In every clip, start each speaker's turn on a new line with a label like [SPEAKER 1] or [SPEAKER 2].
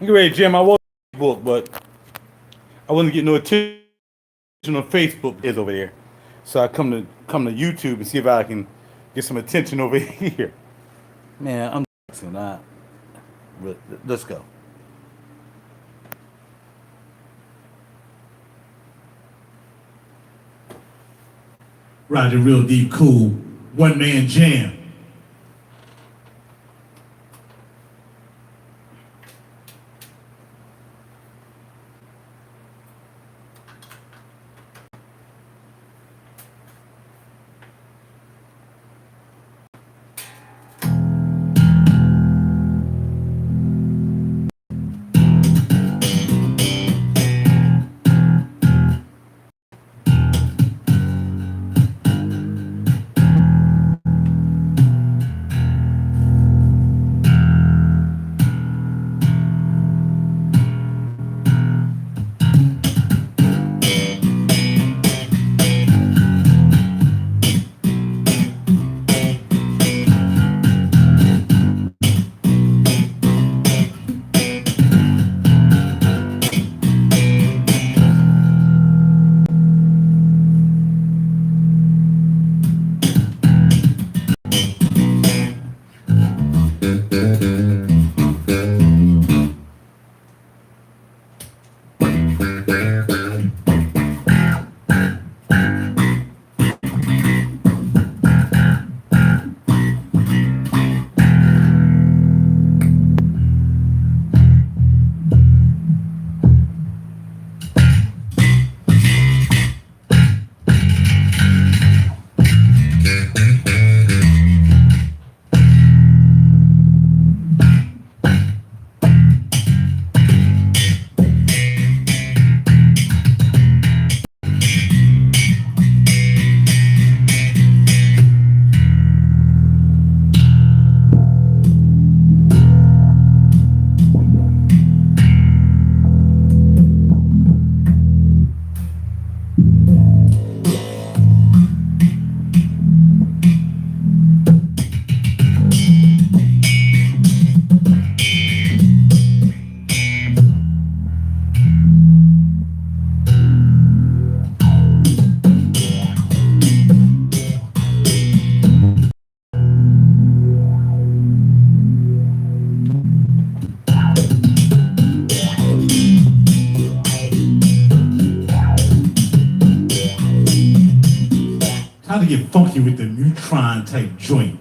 [SPEAKER 1] You ready, Jim? I was on Facebook, but I wasn't getting no attention on Facebook is over there. So I come to YouTube and see if I can get some attention over here. Man, I'm not. Let's go.
[SPEAKER 2] RaJuR, real deep cool, one man jam. How to get funky with the neutron type joint.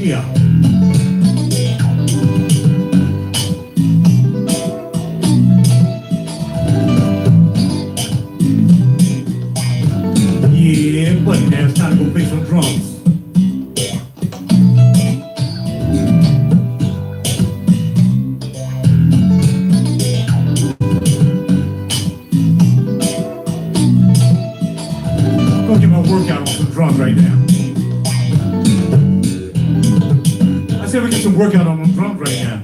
[SPEAKER 2] Yeah. Yeah, buddy, now it's time to go play some drums. Go get my workout on some drums right now. I said we get some workout on them drums right now.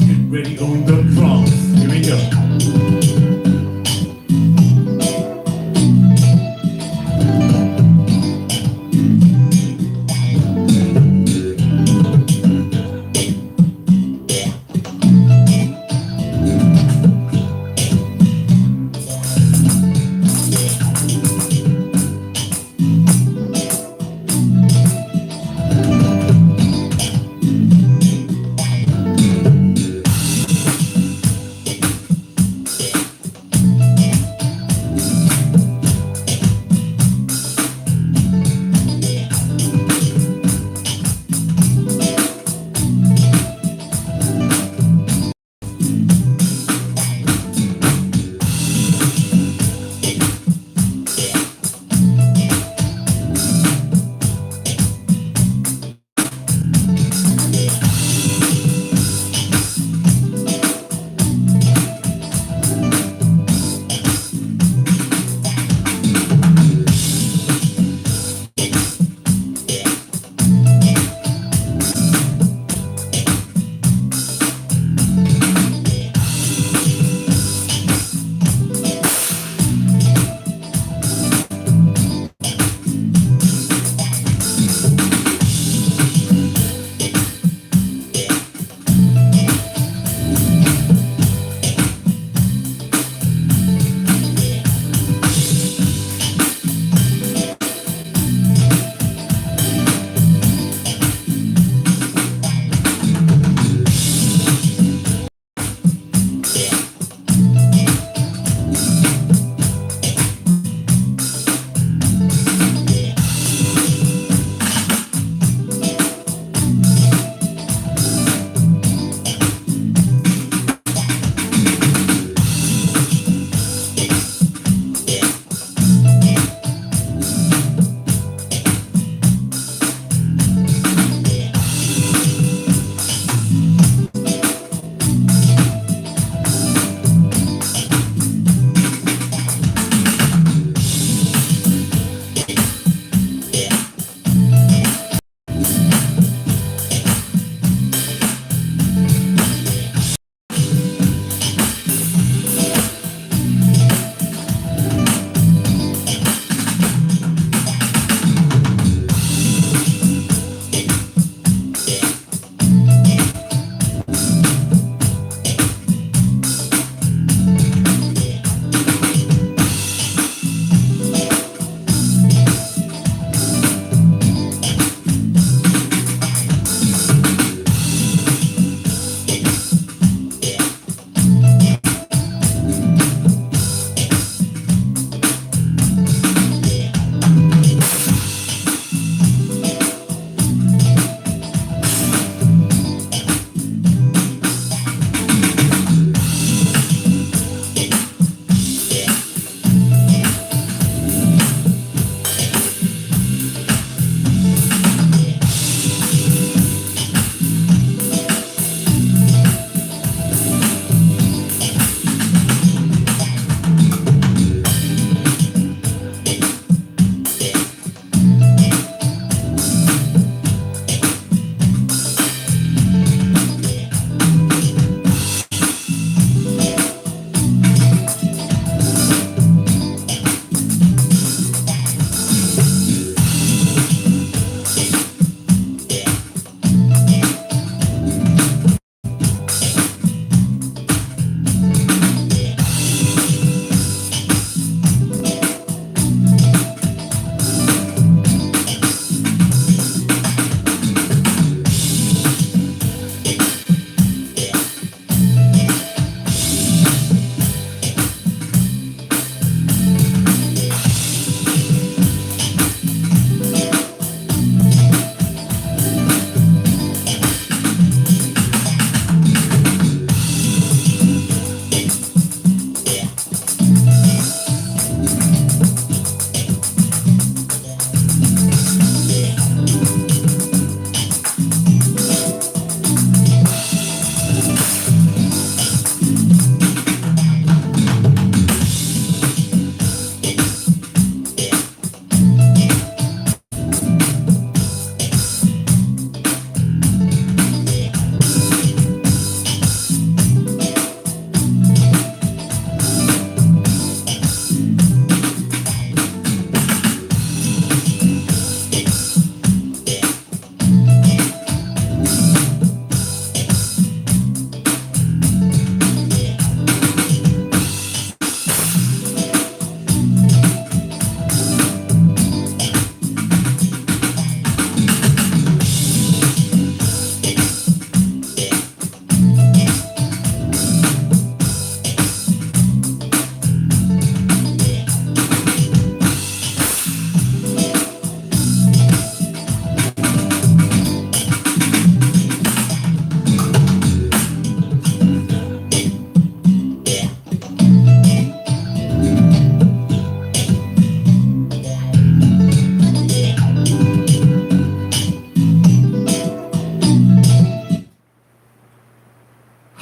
[SPEAKER 2] Get ready on the drums. Here we go.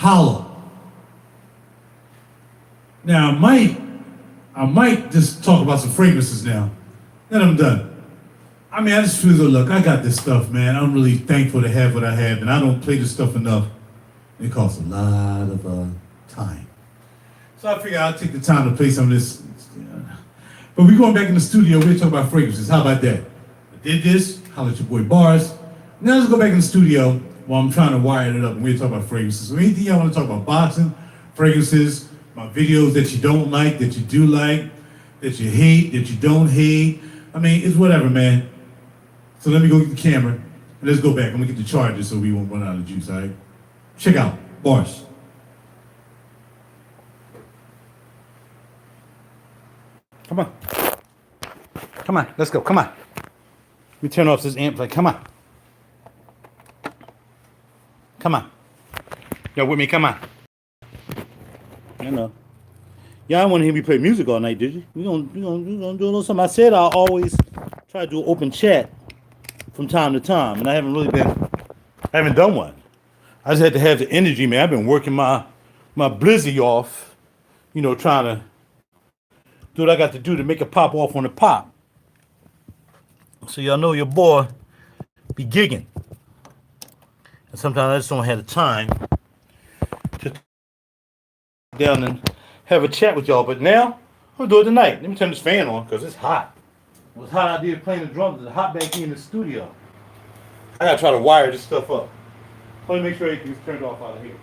[SPEAKER 2] holla. Now I might just talk about some fragrances now. Then I'm done. I mean, I just feel so, look, I got this stuff, man. I'm really thankful to have what I have, and I don't play this stuff enough. It costs a lot of time. So I figure I'll take the time to play some of this. But we're going back in the studio, we're talking about fragrances. How about that? I did this, holla at your boy Bars. Now let's go back in the studio while I'm trying to wire it up, and we're talking about fragrances. So anything y'all want to talk about, boxing, fragrances, my videos that you don't like, that you do like, that you hate, that you don't hate. I mean, it's whatever, man. So let me go get the camera, and let's go back. I'm gonna get the charger so we won't run out of juice, all right? Check out, Bars.
[SPEAKER 1] Come on. Come on, let's go, come on. Let me turn off this amp, like, come on. Come on. Y'all with me, come on. I know. Y'all didn't want to hear me play music all night, did you? We gonna do a little something. I said I'll always try to do an open chat from time to time, and I haven't done one. I just had to have the energy, man. I've been working my blizzy off, you know, trying to do what I got to do to make it pop off on the pop. So y'all know your boy be gigging. And sometimes I just don't have the time to down and have a chat with y'all. But now, I'm gonna do it tonight. Let me turn this fan on because it's hot. It was hot out there playing the drums. It's hot back here in the studio. I gotta try to wire this stuff up. Let me make sure everything's turned off out of here.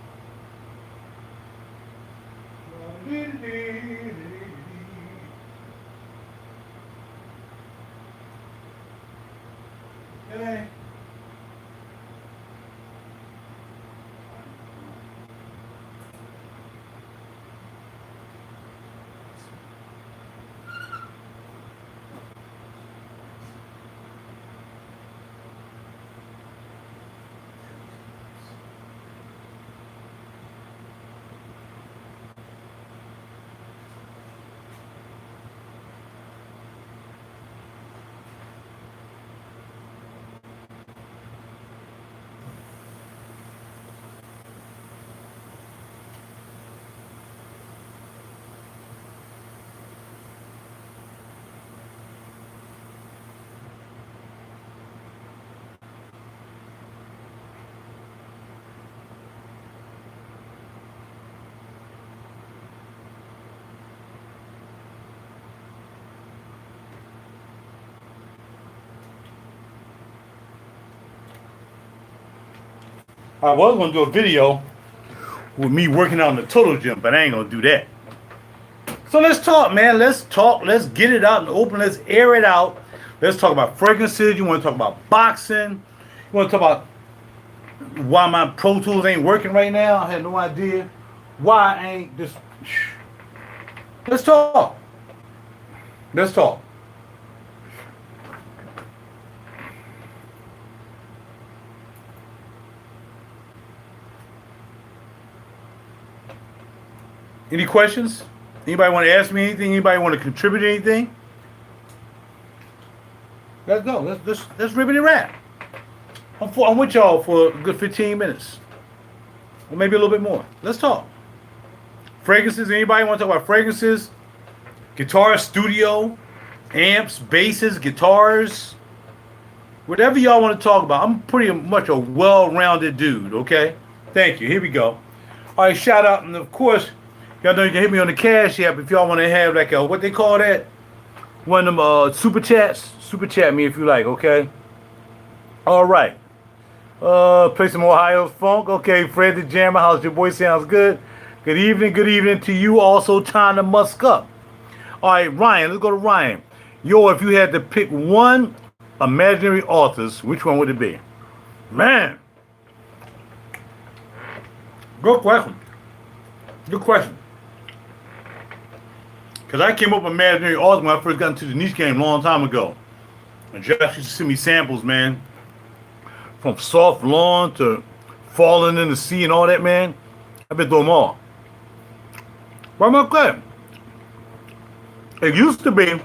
[SPEAKER 1] Okay. I was gonna do a video with me working out in the Total Gym, but I ain't gonna do that. So let's talk, man. Let's talk. Let's get it out in the open. Let's air it out. Let's talk about fragrances. You want to talk about boxing? You want to talk about why my Pro Tools ain't working right now? I had no idea. Why I ain't just... Let's talk. Let's talk. Any questions? Anybody want to ask me anything? Anybody want to contribute anything? Let's go. Let's rip it and rap. I'm with y'all for a good 15 minutes. Or maybe a little bit more. Let's talk. Fragrances. Anybody want to talk about fragrances? Guitar, studio, amps, basses, guitars. Whatever y'all want to talk about. I'm pretty much a well-rounded dude, okay? Thank you. Here we go. All right, shout out. And of course, y'all know you can hit me on the Cash App if y'all want to have like a, what they call that? One of them super chats. Super chat me if you like, okay? All right. Play some Ohio funk. Okay, Fred the Jammer, how's your boy? Sounds good. Good evening to you. Also, time to musk up. All right, Ryan, let's go to Ryan. Yo, if you had to pick one imaginary authors, which one would it be? Man. Good question. Good question. Because I came up with imaginary authors when I first got into the niche game a long time ago. And Josh used to send me samples, man. From Soft Lawn to Falling in the Sea and all that, man. I've been through them all. But I'm not glad. It used to be, it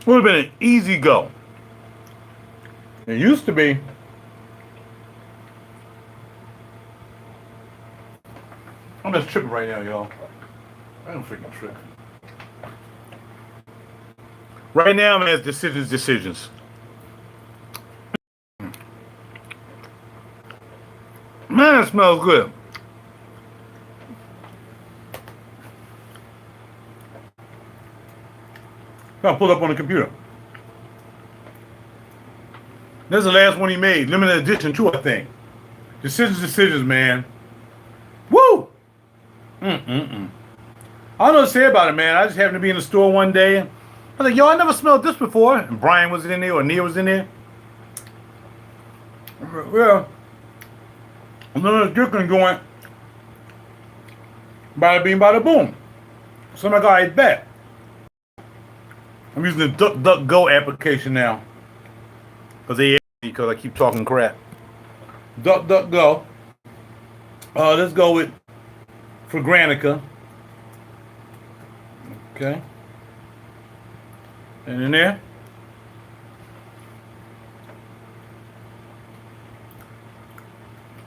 [SPEAKER 1] would have been an easy go. It used to be, I'm just tripping right now, y'all. I don't freaking trip. Right now, man, it's decisions. Man, it smells good. I pulled up on the computer. This is the last one he made. Limited edition too, I think. Decisions, man. Woo! I don't know what to say about it, man. I just happened to be in the store one day. I was like, yo, I never smelled this before. And Brian was in there, or Nia was in there. Well, another different going. Bada bing, bada boom. So my guy ate back. I'm using the DuckDuckGo application now. Because I keep talking crap. DuckDuckGo. Let's go with for Granica. Okay. And in there.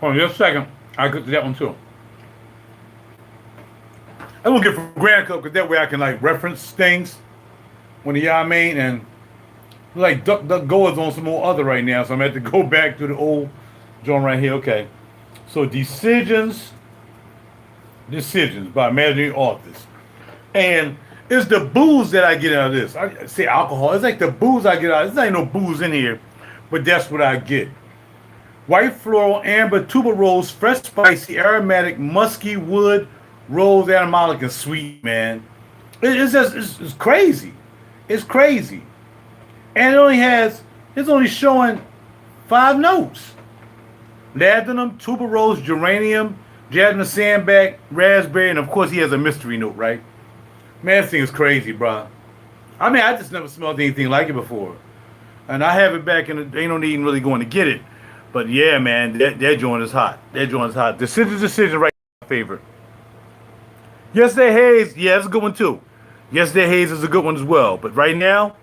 [SPEAKER 1] Hold on just a second. I'll get to that one too. I won't get for Granica because that way I can like reference things when the y'all mean, and like DuckDuckGo is on some more other right now, so I'm going to have to go back to the old joint right here. Okay. So Decisions by imaginary authors. And it's the booze that I get out of this. I say alcohol. It's like the booze I get out of this. There ain't no booze in here, but that's what I get. White floral, amber, tuberose, fresh, spicy, aromatic, musky, wood, rose, animalic, and sweet, man. It's crazy. It's crazy. And it's only showing 5 notes. Laddanum, tuberose, geranium, jasmine sandbag, raspberry, and of course he has a mystery note, right? Man, this thing is crazy, bro. I mean, I just never smelled anything like it before. And I have it back in the, ain't no need really going to get it. But yeah, man, that joint is hot. That joint is hot. Decision right now, my favorite. Yesterday Haze, yeah, it's a good one too. Yesterday Haze is a good one as well. But right now,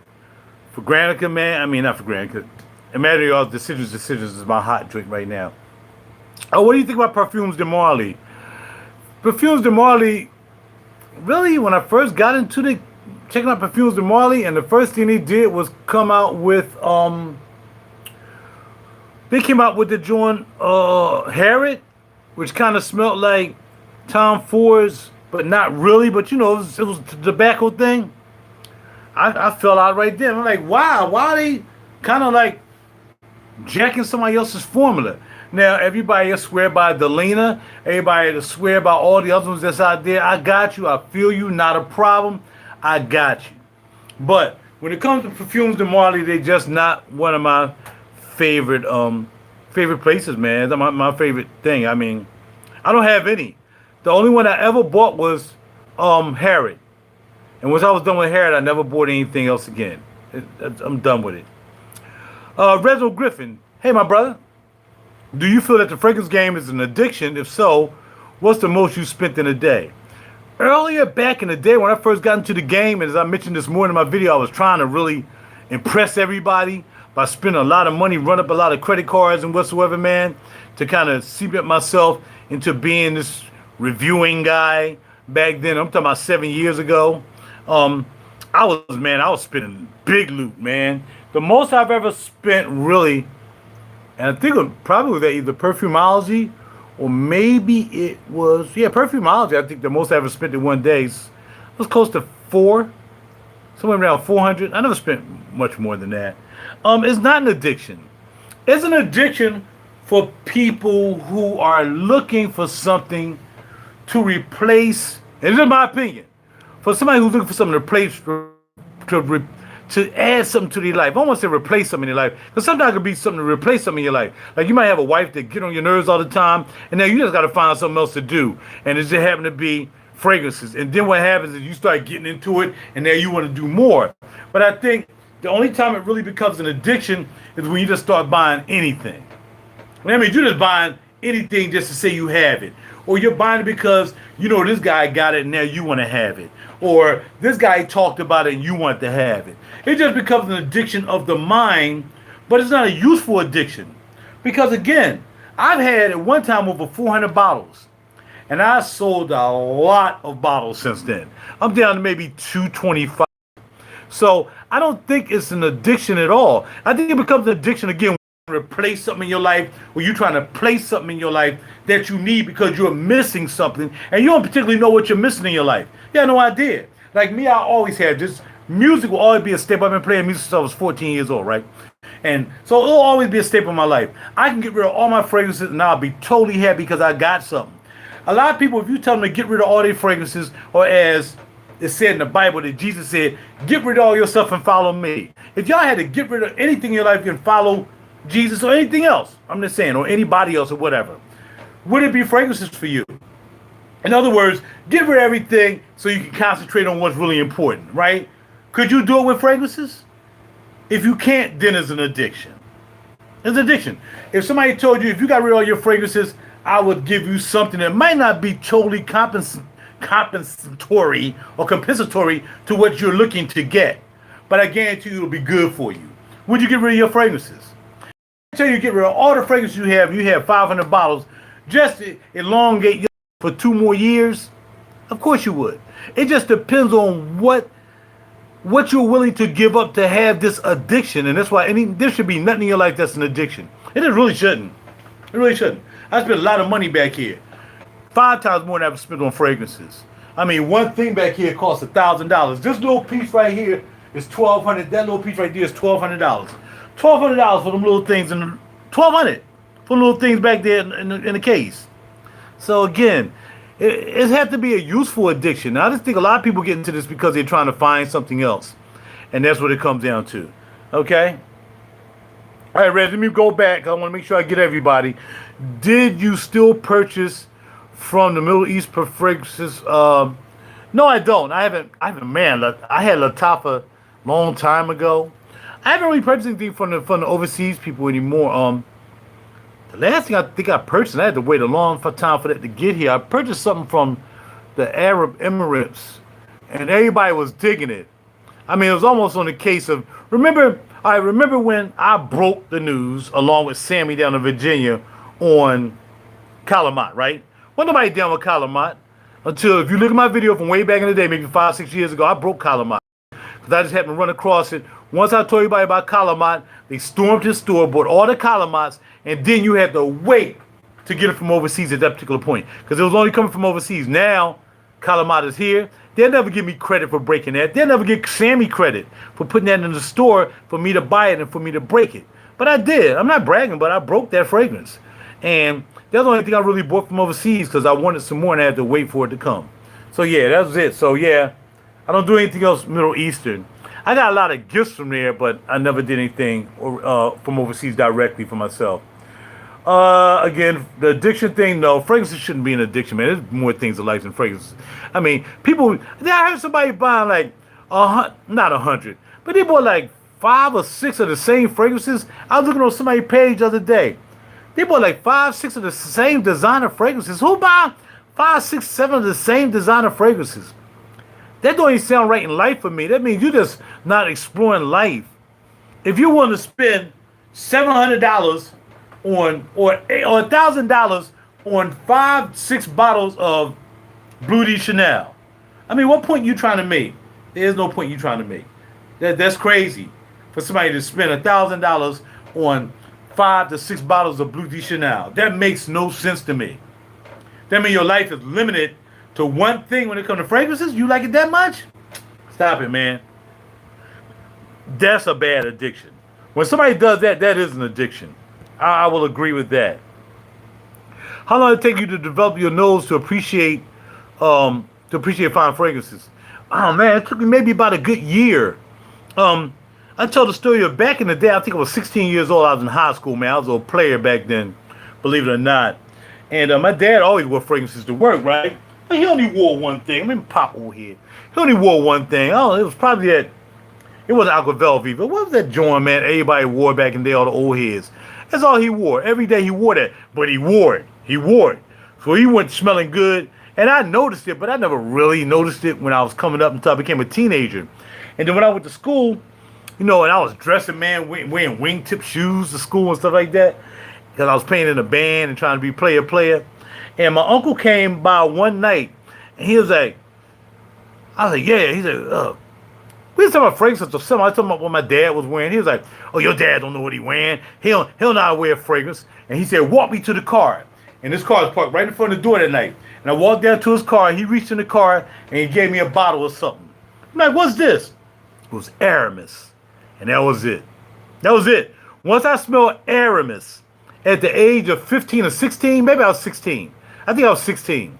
[SPEAKER 1] for Granica, man, I mean, not for Granica. Imaginary All Decisions is my hot drink right now. Oh, what do you think about Parfums de Marly? Parfums de Marly, really, when I first got into checking out Parfums de Marly, and the first thing they did was come out with, they came out with the joint, Harriet, which kind of smelled like Tom Ford's, but not really, but you know, it was the tobacco thing. I fell out right there. I'm like, wow, why are they kind of like jacking somebody else's formula? Now, everybody else swear by Delina. Everybody else swear by all the other ones that's out there. I got you. I feel you. Not a problem. I got you. But when it comes to Parfums de Marly, they're just not one of my favorite places, man. That's my favorite thing. I mean, I don't have any. The only one I ever bought was Harriet. And once I was done with Harriet, I never bought anything else again. I'm done with it. Reginald Griffin. Hey, my brother. Do you feel that the fragrance game is an addiction? If so, what's the most you spent in a day? Earlier back in the day when I first got into the game, and as I mentioned this morning in my video, I was trying to really impress everybody by spending a lot of money, run up a lot of credit cards and whatsoever, man, to kind of cement myself into being this reviewing guy back then. I'm talking about 7 years ago. I was spending big loot, man. The most I've ever spent really, and I think it probably was either Perfumology or maybe it was, Perfumology. I think the most I ever spent in one day was close to somewhere around 400. I never spent much more than that. It's not an addiction. It's an addiction for people who are looking for something to replace, and this is my opinion, for somebody who's looking for something to replace, to add something to their life. I don't want to say replace something in your life, because sometimes it could be something to replace something in your life. Like you might have a wife that get on your nerves all the time, and now you just got to find something else to do, and it just happen to be fragrances. And then what happens is you start getting into it, and now you want to do more. But I think the only time it really becomes an addiction is when you just start buying anything. I mean, you're just buying anything just to say you have it. Or you're buying it because, you know, this guy got it and now you want to have it. Or this guy talked about it and you want to have it. It just becomes an addiction of the mind, but it's not a useful addiction. Because again, I've had at one time over 400 bottles. And I sold a lot of bottles since then. I'm down to maybe 225. So I don't think it's an addiction at all. I think it becomes an addiction again when you replace something in your life, when you're trying to place something in your life that you need because you're missing something and you don't particularly know what you're missing in your life. You have no idea. Like me, I always had this music will always be a staple. I've been playing music since I was 14 years old, right? And so it'll always be a staple in my life. I can get rid of all my fragrances and I'll be totally happy because I got something. A lot of people, if you tell them to get rid of all their fragrances, or as it said in the Bible that Jesus said, get rid of all your stuff and follow me. If y'all had to get rid of anything in your life, you can follow Jesus or anything else. I'm just saying, or anybody else or whatever. Would it be fragrances for you? In other words, get rid of everything so you can concentrate on what's really important, right? Could you do it with fragrances? If you can't, then it's an addiction. It's an addiction. If somebody told you, if you got rid of all your fragrances, I would give you something that might not be totally compensatory or compensatory to what you're looking to get, but I guarantee you it'll be good for you. Would you get rid of your fragrances? I tell you, get rid of all the fragrances you have 500 bottles, just to elongate your for 2 more years? Of course you would. It just depends on what you're willing to give up to have this addiction, and that's why there should be nothing in your life that's an addiction. It really shouldn't. It really shouldn't. I spent a lot of money back here. 5 times more than I've spent on fragrances. I mean, one thing back here costs $1,000. This little piece right here is $1,200. That little piece right there is $1,200. $1,200 for them little things, and $1,200 for little things back there in the case. So again, it has to be a useful addiction. Now, I just think a lot of people get into this because they're trying to find something else, and that's what it comes down to. Okay. All right, Reg, let me go back. I want to make sure I get everybody. Did you still purchase from the Middle East for fragrances? No, I don't. I haven't. Man, I had Lattafa long time ago. I haven't really purchased anything from the overseas people anymore. The last thing I think I purchased, I had to wait a long time for that to get here. I purchased something from the Arab Emirates, and everybody was digging it. I mean, it was almost on the case of, I remember when I broke the news along with Sammy down in Virginia on Calumet, right? Wasn't nobody down with Calumet until, if you look at my video from way back in the day, maybe 5-6 years ago, I broke Calumet. Because I just happened to run across it. Once I told everybody about Calumet, they stormed his store, bought all the Calumets, and then you had to wait to get it from overseas at that particular point. Because it was only coming from overseas. Now, Calumet is here. They'll never give me credit for breaking that. They'll never give Sammy credit for putting that in the store for me to buy it and for me to break it. But I did. I'm not bragging, but I broke that fragrance. And that's the only thing I really bought from overseas because I wanted some more and I had to wait for it to come. So yeah, that was it. So yeah, I don't do anything else Middle Eastern. I got a lot of gifts from there, but I never did anything from overseas directly for myself. Again, the addiction thing, no, fragrances shouldn't be an addiction, man. There's more things in life than fragrances. I mean, people, I heard somebody buying like, not 100, but they bought like 5 or 6 of the same fragrances. I was looking on somebody's page the other day. They bought like 5, 6 of the same designer fragrances. Who buy 5, 6, 7 of the same designer fragrances? That don't even sound right in life for me. That means you're just not exploring life. If you want to spend $700 on or $1,000 on 5, 6 bottles of Blue de Chanel, I mean, what point you trying to make? There's no point you trying to make. That's crazy for somebody to spend $1,000 on 5 to 6 bottles of Blue de Chanel. That makes no sense to me. That means your life is limited to one thing when it comes to fragrances. You like it that much? Stop it, man. That's a bad addiction. When somebody does that, that is an addiction. I will agree with that. How long did it take you to develop your nose to appreciate fine fragrances? Oh man, it took me maybe about a good year. I tell the story of back in the day. I think I was 16 years old. I was in high school, man. I was a player back then, believe it or not. And my dad always wore fragrances to work, right? But he only wore one thing. I mean, Pop old head. He only wore one thing. Oh, it was probably that. It wasn't Aqua Velvet. What was that joint, man? Everybody wore back in the day, all the old heads. That's all he wore. Every day he wore that. But he wore it. He wore it. So he went smelling good. And I noticed it, but I never really noticed it when I was coming up until I became a teenager. And then when I went to school, you know, and I was dressing, man, wearing wingtip shoes to school and stuff like that. Because I was playing in a band and trying to be player. And my uncle came by one night, and he was like, I was like, yeah. He's like, we was talking about fragrances or something. I was talking about what my dad was wearing. He was like, oh, your dad don't know what he wearing. He'll not wear fragrance. And he said, walk me to the car. And this car was parked right in front of the door that night. And I walked down to his car. He reached in the car, and he gave me a bottle of something. I'm like, what's this? It was Aramis. And that was it. That was it. Once I smelled Aramis at the age of 15 or 16, maybe I was 16. I think I was 16.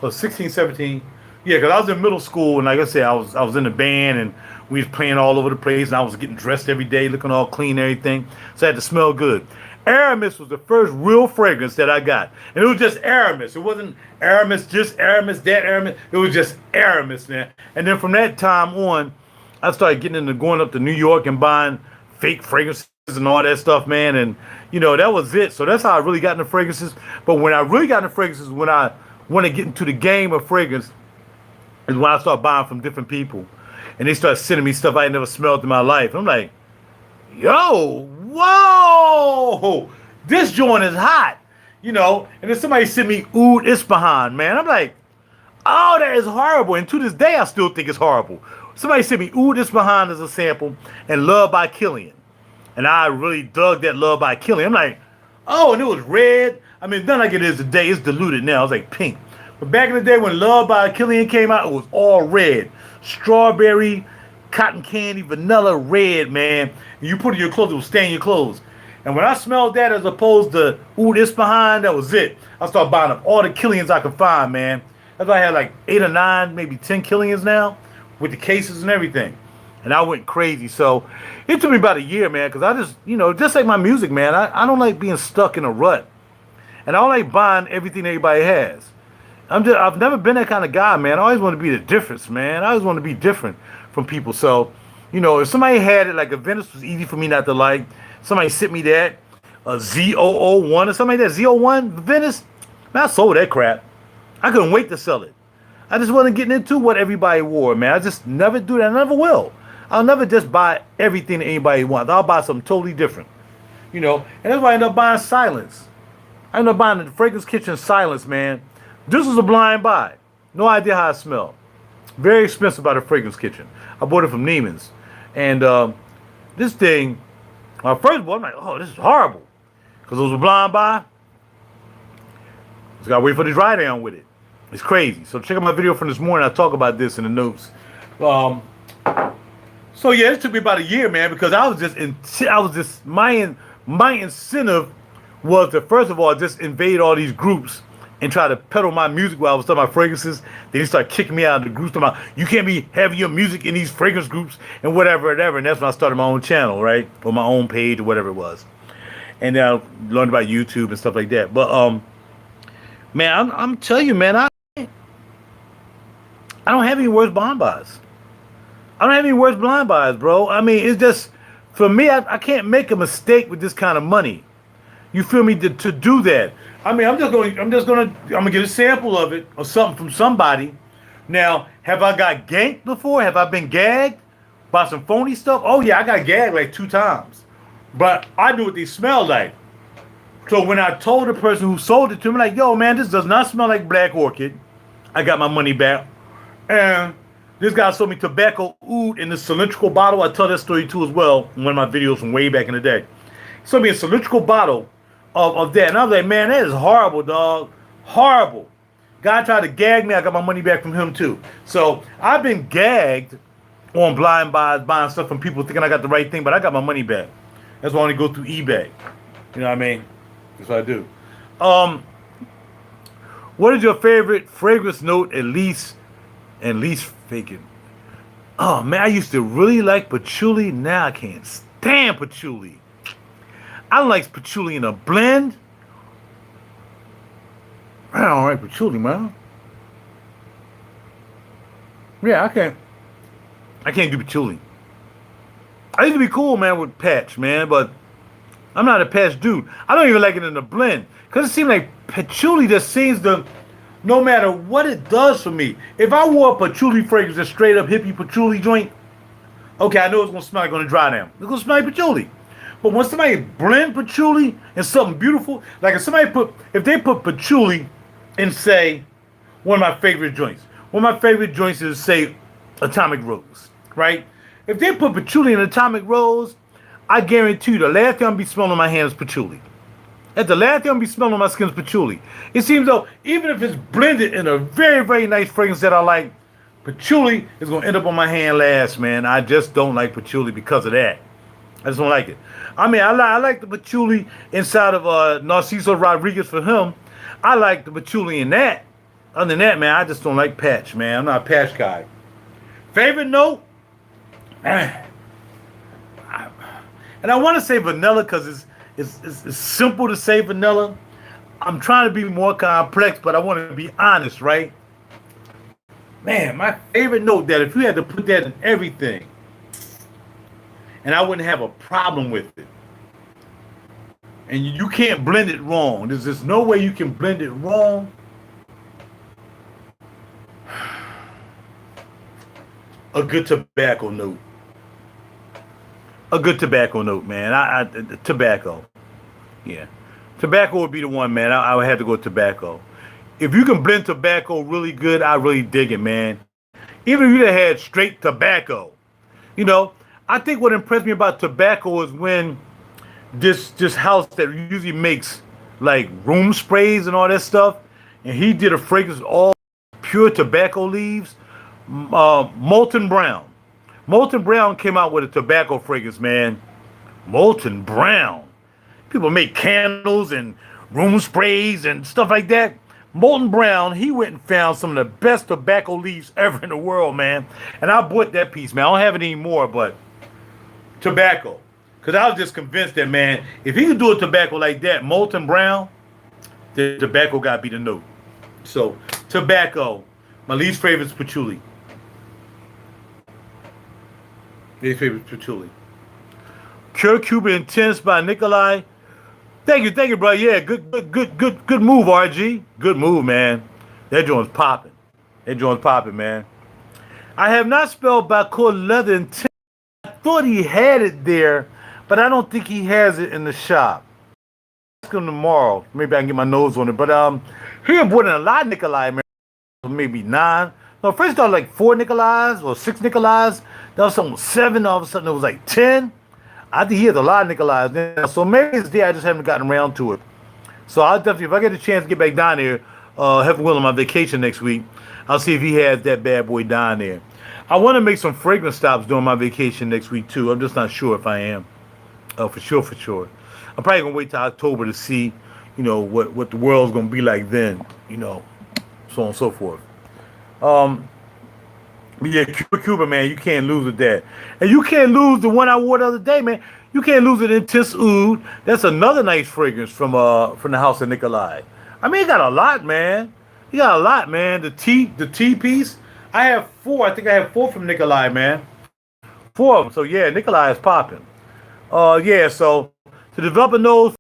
[SPEAKER 1] Or 16, 17. Yeah, because I was in middle school, and like I said, I was in the band, and we was playing all over the place, and I was getting dressed every day, looking all clean and everything. So I had to smell good. Aramis was the first real fragrance that I got. And it was just Aramis. It wasn't Aramis, just Aramis, that Aramis. It was just Aramis, man. And then from that time on, I started getting into going up to New York and buying fake fragrances and all that stuff, man. And, you know, that was it. So that's how I really got into fragrances. But when I really got into fragrances, when I want to get into the game of fragrance, is when I started buying from different people. And they started sending me stuff I had never smelled in my life. I'm like, yo, whoa, this joint is hot, you know. And then somebody sent me Oud Ispahan, man. I'm like, oh, that is horrible. And to this day, I still think it's horrible. Somebody sent me Oud Ispahan as a sample and Love by Killian. And I really dug that Love by Killian. I'm like, oh, and it was red. I mean, none like it is today. It's diluted now. It's like pink. But back in the day when Love by Killian came out, it was all red. Strawberry, cotton candy, vanilla red, man. And you put it in your clothes, it will stain your clothes. And when I smelled that as opposed to Oud Ispahan, that was it. I started buying up all the Killians I could find, man. That's why I had like 8 or 9, maybe 10 Killians now, with the cases and everything. And I went crazy. So it took me about a year, man, because I just, you know, just like my music, man, I don't like being stuck in a rut. And I don't like buying everything everybody has. I've never been that kind of guy, man. I always want to be the difference, man. I always want to be different from people. So, you know, if somebody had it, like a Venice was easy for me not to like. Somebody sent me that, a Z001 or something like that. Z01 Venice, man, I sold that crap. I couldn't wait to sell it. I just wasn't getting into what everybody wore, man. I just never do that. I never will. I'll never just buy everything that anybody wants. I'll buy something totally different, you know. And that's why I ended up buying Silence. I ended up buying the Fragrance Kitchen Silence, man. This was a blind buy. No idea how it smelled. Very expensive by the Fragrance Kitchen. I bought it from Neiman's. And this thing, first of all, I'm like, oh, this is horrible. Because it was a blind buy. Just got to wait for the dry down with it. It's crazy. So check out my video from this morning. I talk about this in the notes. So yeah, it took me about a year, man, because my incentive was to, first of all, just invade all these groups and try to peddle my music while I was talking about fragrances. Then they start kicking me out of the groups, talking about, you can't be having your music in these fragrance groups and whatever. And that's when I started my own channel, right? Or my own page or whatever it was. And then I learned about YouTube and stuff like that. But, man, I'm telling you, man, I don't have any worse blind buys. I don't have any worse blind buys, bro. I mean, it's just, for me, I can't make a mistake with this kind of money. You feel me? To do that. I mean, I'm gonna get a sample of it or something from somebody. Now, have I got ganked before? Have I been gagged by some phony stuff? Oh yeah, I got gagged like 2 times. But I knew what they smelled like. So when I told the person who sold it to me, like, yo, man, this does not smell like Black Orchid. I got my money back. And this guy sold me tobacco oud in the cylindrical bottle. I tell that story too as well in one of my videos from way back in the day. He sold me a cylindrical bottle of that. And I was like, man, that is horrible, dog. Horrible. Guy tried to gag me. I got my money back from him too. So I've been gagged on blind buys, buying stuff from people thinking I got the right thing, but I got my money back. That's why I only go through eBay. You know what I mean? That's what I do. What is your favorite fragrance note and least faking? Oh man, I used to really like patchouli. Now I can't stand patchouli. I don't like patchouli in a blend. I don't like patchouli, man. Yeah, I can't do patchouli. I used to be cool, man, with patch, man, but I'm not a patch dude. I don't even like it in a blend. Because it seems like patchouli just seems to, no matter what it does for me. If I wore a patchouli fragrance, a straight up hippie patchouli joint, okay, I know it's going to smell like on the dry down. It's going to smell like patchouli. But when somebody blend patchouli and something beautiful, like if they put patchouli and say one of my favorite joints. One of my favorite joints is, say, Atomic Rose, right? If they put patchouli in Atomic Rose, I guarantee you the last thing I'll be smelling on my hand is patchouli. That's the last thing I'll be smelling on my skin is patchouli. It seems though, even if it's blended in a very, very nice fragrance that I like, patchouli is going to end up on my hand last, man. I just don't like patchouli because of that. I just don't like it. I mean, I like the patchouli inside of Narciso Rodriguez for him. I like the patchouli in that. Other than that, man, I just don't like patch, man. I'm not a patch guy. Favorite note? Man. And I want to say vanilla because it's simple to say vanilla. I'm trying to be more complex, but I want to be honest, right? Man, my favorite note that if you had to put that in everything, and I wouldn't have a problem with it. And you can't blend it wrong. There's just no way you can blend it wrong. A good tobacco note. A good tobacco note, man. Tobacco. Yeah. Tobacco would be the one, man. I would have to go with tobacco. If you can blend tobacco really good, I really dig it, man. Even if you had straight tobacco. You know, I think what impressed me about tobacco is when this house that usually makes like room sprays and all that stuff, and he did a fragrance all pure tobacco leaves, Molten Brown. Molten Brown came out with a tobacco fragrance, man. Molten Brown. People make candles and room sprays and stuff like that. Molten Brown, he went and found some of the best tobacco leaves ever in the world, man. And I bought that piece, man. I don't have it anymore, but tobacco. Because I was just convinced that, man, if he could do a tobacco like that, Molten Brown, the tobacco got to be the note. So, tobacco. My least favorite is patchouli. Least favorite is patchouli. Pure Cuban Intense by Nikolai. Thank you, bro. Yeah, good move, RG. Good move, man. That joint's popping. Man. I have not spelled Bacour Leather Intense. I thought he had it there, but I don't think he has it in the shop. Ask him tomorrow. Maybe I can get my nose on it. But he had bought in a lot of Nikolai, man. Maybe 9. No, first it started like 4 Nikolais or 6 Nikolais. Then something 7. All of a sudden it was like 10. I think he has a lot of Nikolais now. So maybe it's there. I just haven't gotten around to it. So I'll definitely, if I get a chance to get back down there, heaven willing, on my vacation next week, I'll see if he has that bad boy down there. I want to make some fragrance stops during my vacation next week too. I'm just not sure if I am. For sure. I'm probably gonna wait till October to see, you know, what the world's gonna be like then, you know, so on and so forth. But yeah, Cuba, man, you can't lose with that. And you can't lose the one I wore the other day, man. You can't lose it Intense Oud. That's another nice fragrance from the house of Nikolai. I mean, he got a lot, man. The tea piece. I have 4. I think I have 4 from Nikolai, man. 4 of them. So yeah, Nikolai is popping. Yeah, so to develop a nose,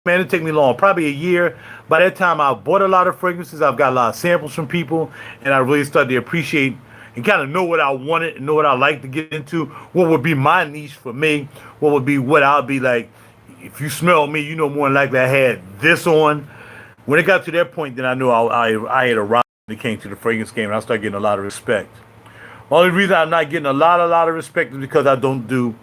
[SPEAKER 1] man, it took me long, probably a year. By that time, I bought a lot of fragrances. I've got a lot of samples from people, and I really started to appreciate and kind of know what I wanted and know what I like to get into. What would be my niche for me? What would be what I'll be like? If you smell me, you know more than likely I had this on. When it got to that point, then I knew I had arrived when it came to the fragrance game, and I started getting a lot of respect. The only reason I'm not getting a lot of respect is because I don't do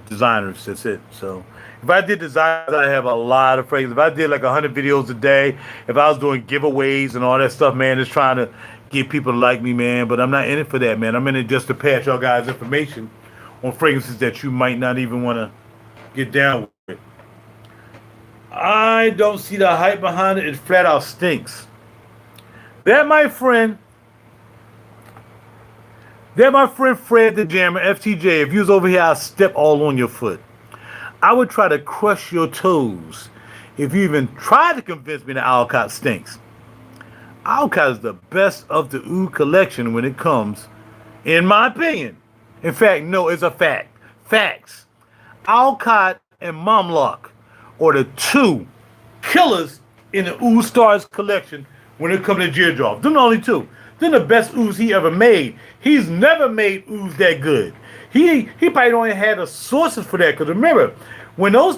[SPEAKER 1] designers. That's it. So if I did designers, I'd have a lot of fragrances. If I did like 100 videos a day, if I was doing giveaways and all that stuff, man, just trying to get people to like me, man. But I'm not in it for that, man. I'm in it just to pass y'all guys information on fragrances that you might not even want to get down with. I don't see the hype behind it. It flat out stinks. That, my friend Fred the Jammer, FTJ, if you was over here, I'll step all on your foot. I would try to crush your toes if you even try to convince me that Alcott stinks. Alcott is the best of the Oud collection when it comes, in my opinion. In fact, no, it's a fact. Facts. Alcott and Mamlok are the 2 killers in the Oud Stars collection when it comes to JAMJAWN. Them the only 2. They're the best Ouds he ever made. He's never made Ouds that good. He probably only had the sources for that. Because remember, when those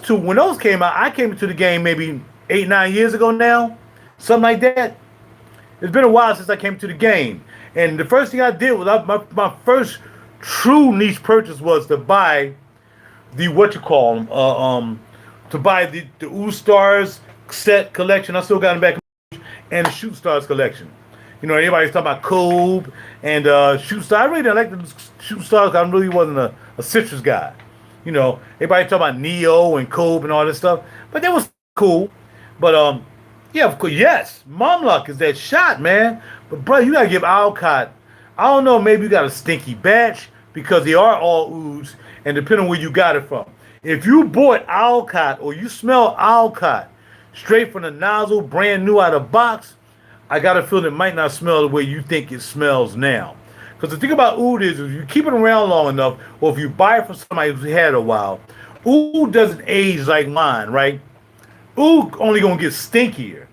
[SPEAKER 1] came out, I came into the game maybe 8, 9 years ago now, something like that. It's been a while since I came to the game, and the first thing I did was my first true niche purchase was to buy the what you call them, to buy the Ooh Stars set collection. I still got them back, and the Shoot Stars collection. You know, everybody's talking about Kobe and Shoot Stars. I really didn't like the Shoot Stars. I really wasn't a citrus guy. You know, everybody talking about Neo and Kobe and all this stuff, but that was cool. But yeah, of course, yes, Momluck is that shot, man. But bro, you gotta give Alcott. I don't know, maybe you got a stinky batch because they are all ooze, and depending on where you got it from. If you bought Alcott or you smell Alcott straight from the nozzle, brand new out of box, I got a feeling it might not smell the way you think it smells now. Because the thing about oud is, if you keep it around long enough, or if you buy it from somebody who's had it a while, oud doesn't age like wine, right? Oud only gonna get stinkier.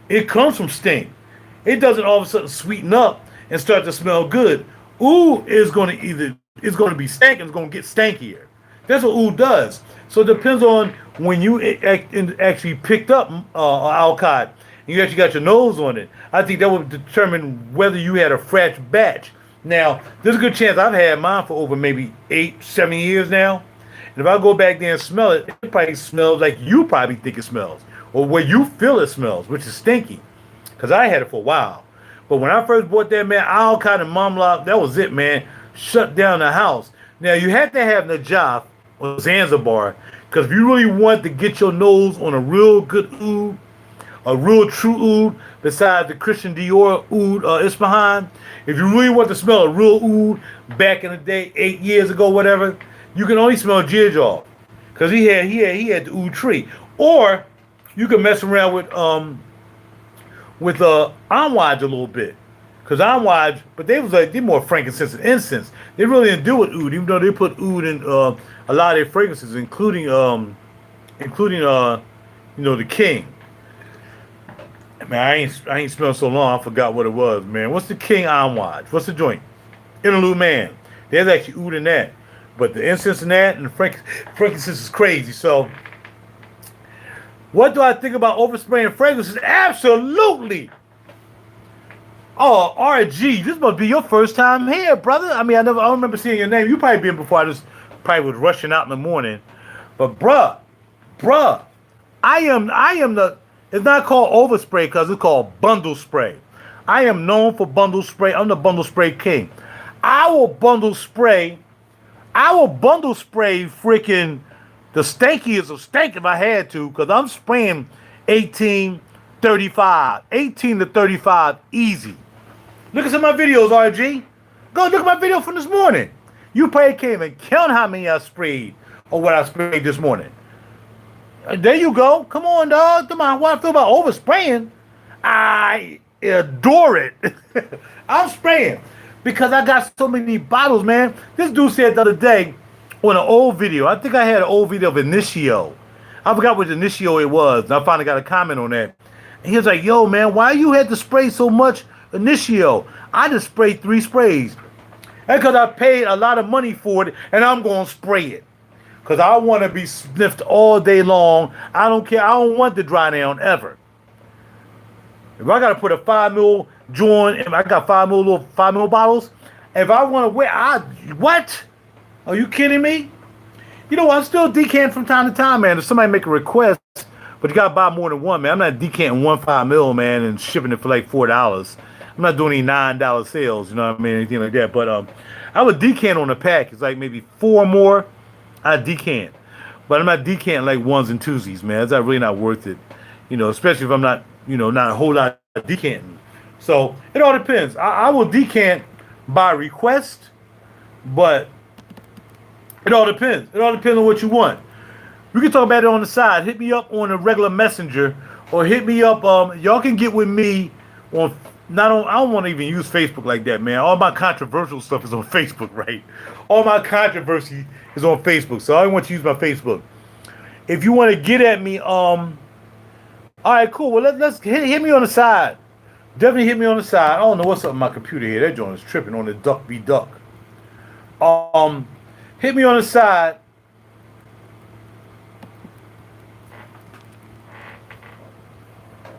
[SPEAKER 1] It comes from stink. It doesn't all of a sudden sweeten up and start to smell good. Oud is gonna it's gonna be stank and it's gonna get stankier. That's what oud does. So it depends on when you actually picked up Alcott and you actually got your nose on it. I think that would determine whether you had a fresh batch. Now, there's a good chance I've had mine for over maybe 8, 7 years now. And if I go back there and smell it, it probably smells like you probably think it smells, or where you feel it smells, which is stinky. Because I had it for a while. But when I first bought that, man, Alcott and Momlock, that was it, man. Shut down the house. Now, you had to have Najaf or Zanzibar, because if you really want to get your nose on a real good oud, a real true oud, besides the Christian Dior oud Isfahan, if you really want to smell a real oud back in the day, 8 years ago, whatever, you can only smell JAMJAWN, because he had the oud tree. Or you can mess around with Amwaj a little bit, because Amwaj, but they more frankincense and incense. They really didn't do with oud, even though they put oud in a lot of their fragrances, including the King. Man, I ain't smelled so long. I forgot what it was, man. What's the King Amwaj? What's the joint? Interlude Man. There's actually oud in that, but the incense in that and the frankincense is crazy. So, what do I think about overspraying fragrances? Absolutely. Oh, RG, this must be your first time here, brother. I mean, I don't remember seeing your name. You probably been before. I just probably was rushing out in the morning. But bruh, I am the. It's not called overspray because it's called bundle spray. I am known for bundle spray. I'm the bundle spray king. I will bundle spray freaking the stankiest of stank if I had to, because I'm spraying 18 to 35 easy. Look at some of my videos, RG. Go look at my video from this morning. You probably can't even count how many I sprayed or what I sprayed this morning. There you go. Come on, dog. Come on. What I feel about overspraying, I adore it. I'm spraying because I got so many bottles, man. This dude said the other day on an old video, I think I had an old video of Initio. I forgot which Initio it was, and I finally got a comment on that. And he was like, yo, man, why you had to spray so much Initio? I just sprayed 3 sprays. That's because I paid a lot of money for it, and I'm going to spray it. Because I want to be sniffed all day long. I don't care. I don't want to dry down ever. If I got to put a 5 mil joint, if I got 5 mil bottles, if I want to wear, what? Are you kidding me? You know what? I'm still decanting from time to time, man. If somebody make a request, but you got to buy more than one, man. I'm not decanting 1 5 mil, man, and shipping it for like $4. I'm not doing any $9 sales, you know what I mean? Anything like that. But I would decant on a pack. It's like maybe 4 more. I decant, but I'm not decanting like ones and twosies, man. It's not really not worth it, especially if I'm not, not a whole lot of decanting. So it all depends. I will decant by request, but it all depends. It all depends on what you want. We can talk about it on the side. Hit me up on a regular messenger, or hit me up. Y'all can get with me on. I don't want to even use Facebook like that, man. All my controversial stuff is on Facebook, right? All my controversy is on Facebook, so I don't want to use my Facebook. If you want to get at me, all right, cool. Well, let's hit me on the side. Definitely hit me on the side. I don't know what's up with my computer here. That joint is tripping on the duck be duck. Hit me on the side.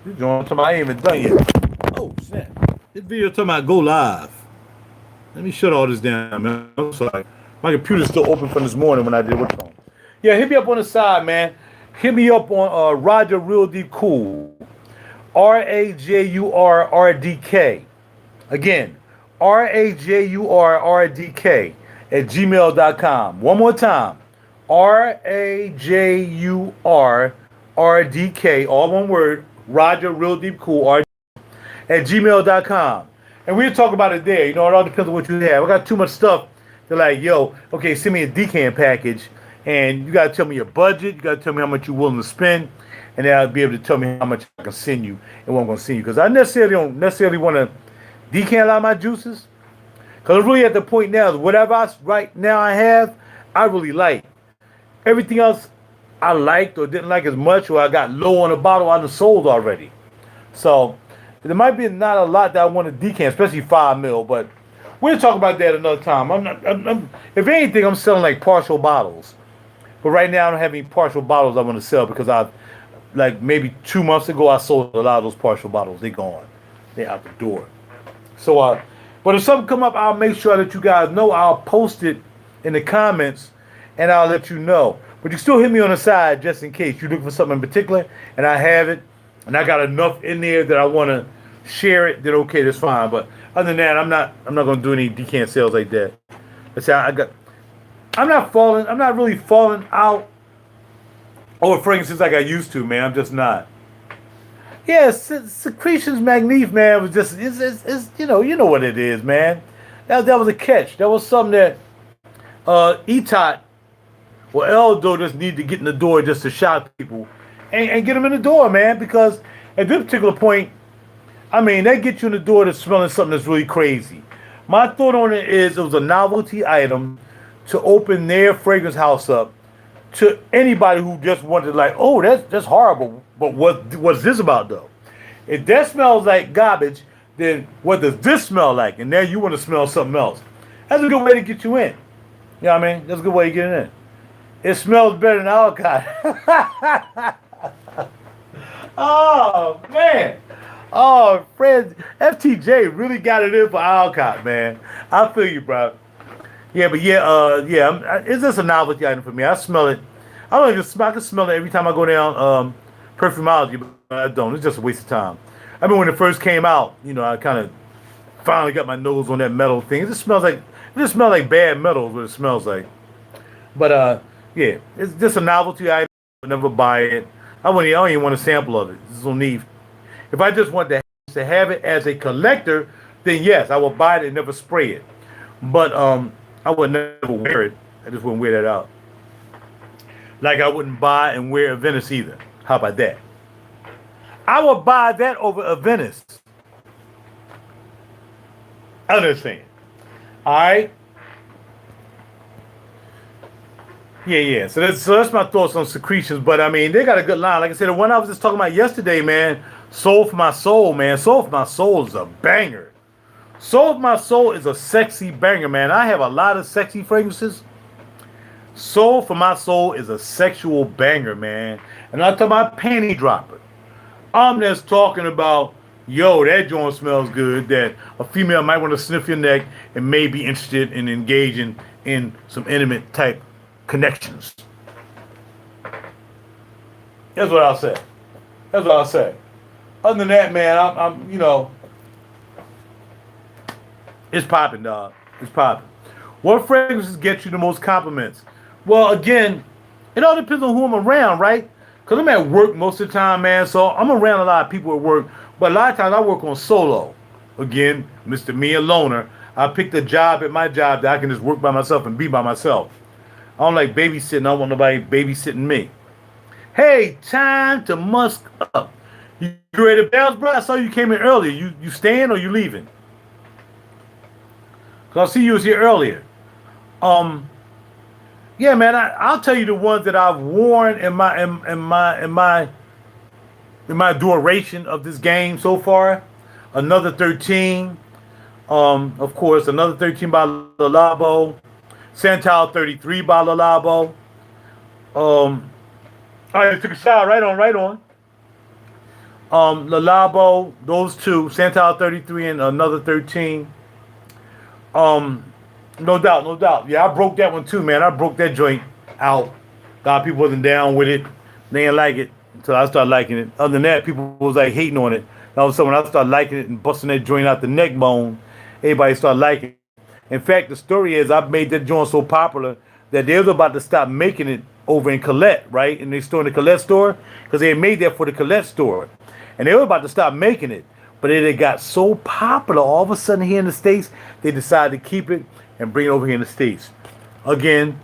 [SPEAKER 1] This joint talking about I ain't even done yet. Oh, snap. This video talking about go live. Let me shut all this down, man. I'm sorry. My computer's still open from this morning when I did what's on. Yeah, hit me up on the side, man. Hit me up on RaJuR Real Deep Cool. RaJuRRDK. Again, RaJuRRDK at gmail.com. One more time. RaJuRRDK, all one word, RaJuR Real Deep Cool, at gmail.com. And we'll talk about it there. You know, it all depends on what you have. I got too much stuff. They're like, yo, okay, send me a decant package. And you got to tell me your budget. You got to tell me how much you're willing to spend. And then I'll be able to tell me how much I can send you and what I'm going to send you. Because I don't necessarily want to decant a lot of my juices. Because I'm really at the point now, whatever right now I have, I really like. Everything else I liked or didn't like as much, or I got low on the bottle, I done sold already. So there might be not a lot that I want to decant, especially 5 mil, but we'll talk about that another time. If anything, I'm selling like partial bottles. But right now I don't have any partial bottles I want to sell because like maybe 2 months ago, I sold a lot of those partial bottles. They're gone. They're out the door. So, but if something come up, I'll make sure that you guys know. I'll post it in the comments, and I'll let you know. But you still hit me on the side just in case you're looking for something in particular, and I have it, and I got enough in there that I want to share it. Then okay, that's fine. But other than that, I'm not going to do any decant sales like that. That's how I'm not really falling out over fragrances like I used to, man. I'm just not. Yeah, secretions magnif, man, was just it's you know what it is, man. That was a catch. That was something that Etot or Eldo just need to get in the door just to shock people and get them in the door, man. Because at this particular point, I mean, they get you in the door to smelling something that's really crazy. My thought on it is it was a novelty item to open their fragrance house up to anybody who just wanted like, oh, that's horrible. But what's this about though? If that smells like garbage, then what does this smell like? And now you want to smell something else. That's a good way to get you in. You know what I mean? That's a good way to get in. It smells better than alcohol. Oh man. Oh, Fred, FTJ really got it in for Alcott, man. I feel you, bro. Yeah, but it's just a novelty item for me. I smell it. I don't even smell. I can smell it every time I go down Perfumology, but I don't. It's just a waste of time. I mean, when it first came out, you know, I kind of finally got my nose on that metal thing. It just smells like bad metals. What it smells like. But yeah, it's just a novelty item. I would never buy it. I don't even want a sample of it. There's no need. If I just want to have it as a collector, then yes, I will buy it and never spray it. But I would never wear it. I just wouldn't wear that out. Like I wouldn't buy and wear a Venice either. How about that? I would buy that over a Venice. I understand. All right. Yeah. So that's my thoughts on secretions. But I mean, they got a good line. Like I said, the one I was just talking about yesterday, man. Soul for My Soul, man. Soul for My Soul is a banger. Soul for My Soul is a sexy banger, man. I have a lot of sexy fragrances. Soul for My Soul is a sexual banger, man. And I'm talking about panty dropper. I'm just talking about, yo, that joint smells good, that a female might want to sniff your neck and may be interested in engaging in some intimate type connections. That's what I'll say. Other than that, man, I'm it's popping, dog. It's popping. What fragrances get you the most compliments? Well, again, it all depends on who I'm around, right? Because I'm at work most of the time, man. So I'm around a lot of people at work. But a lot of times I work on solo. Again, Mr. Me a loner. I picked a job at my job that I can just work by myself and be by myself. I don't like babysitting. I don't want nobody babysitting me. Hey, time to musk up. You ready to bounce, bro? I saw you came in earlier. You staying or you leaving? Cause I see you was here earlier. Yeah, man. I'll tell you the ones that I've worn in my duration of this game so far. Another 13. Of course, another 13 by Le Labo. Santal 33 by Le Labo. All right, took a shot. Right on. Lalabo, those two, Santal 33 and another 13. Um, no doubt, no doubt. Yeah, I broke that one too, man. I broke that joint out. A lot of people wasn't down with it. They didn't like it until I started liking it. Other than that, people was like hating on it. And all of a sudden, when I started liking it and busting that joint out the neck bone, everybody started liking it. In fact, the story is I made that joint so popular that they was about to stop making it over in Colette, right? In the store, in the Colette store, because they had made that for the Colette store. And they were about to stop making it. But it had got so popular all of a sudden here in the States, they decided to keep it and bring it over here in the States. Again,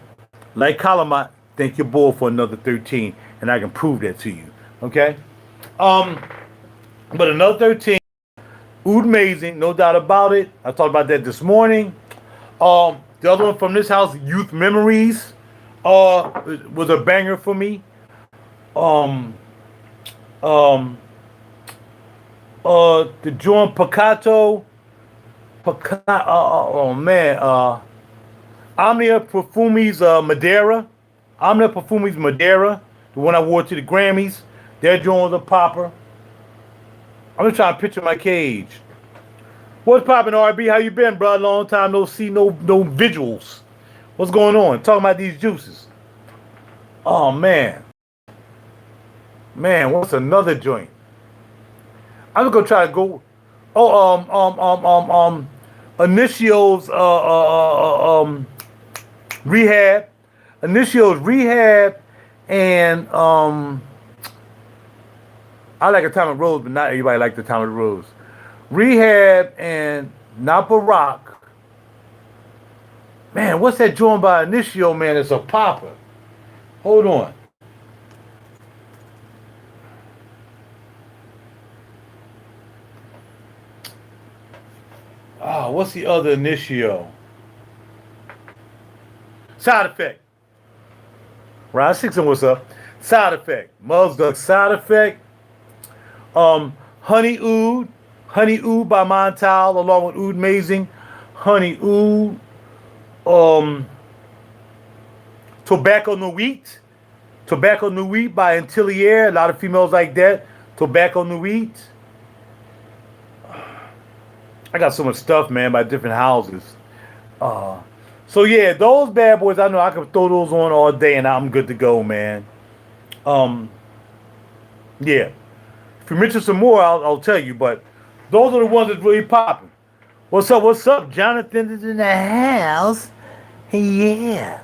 [SPEAKER 1] like Calamont, thank your boy for another 13, and I can prove that to you. Okay? But another 13, Oud Amazing, no doubt about it. I talked about that this morning. The other one from this house, Youth Memories, was a banger for me. The joint Picato, oh man, Omnia Perfumes Madeira, Omnia Perfumes Madeira, the one I wore to the Grammys. That joint was a popper. I'm just trying to picture my cage. What's poppin', RB? How you been, bro? Long time no see, no visuals. What's going on? Talking about these juices. Oh man, what's another joint? I'm gonna try to go. Initio's Rehab, Initio's Rehab, and I like Atomic Rose, but not everybody likes Atomic Rose. Rehab and Napa Rock. Man, what's that joint by Initio, man? It's a popper. Hold on. Oh, what's the other Initio? Side Effect. Rod Sixon, what's up? Side Effect. Muggs Duck Side Effect. Honey Oud by Montal, along with Oud Amazing. Honey Oud. Tobacco Nuit. Tobacco Nuit by Intellier. A lot of females like that. Tobacco Nuit. I got so much stuff, man, by different houses. So yeah, those bad boys, I know I can throw those on all day and I'm good to go, man. Yeah. If you mention some more, I'll tell you, but those are the ones that's really popping. What's up? Jonathan is in the house. Yeah.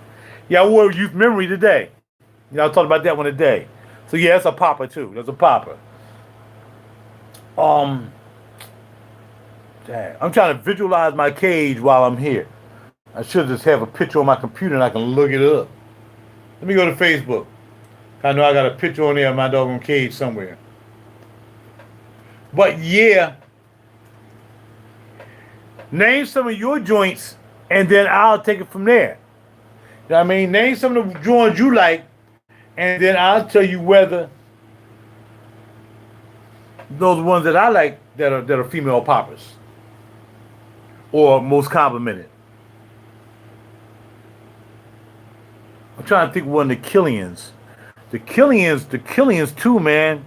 [SPEAKER 1] Yeah, I wore Youth Memory today. You know, I talked about that one today. So yeah, that's a popper too. That's a popper. I'm trying to visualize my cage while I'm here. I should just have a picture on my computer and I can look it up. Let me go to Facebook. I know I got a picture on there of my doggone cage somewhere. But yeah, name some of your joints and then I'll take it from there. You know what I mean? Name some of the joints you like and then I'll tell you whether those ones that I like that are female poppers or most complimented. I'm trying to think of one of the Killians. The Killians too, man.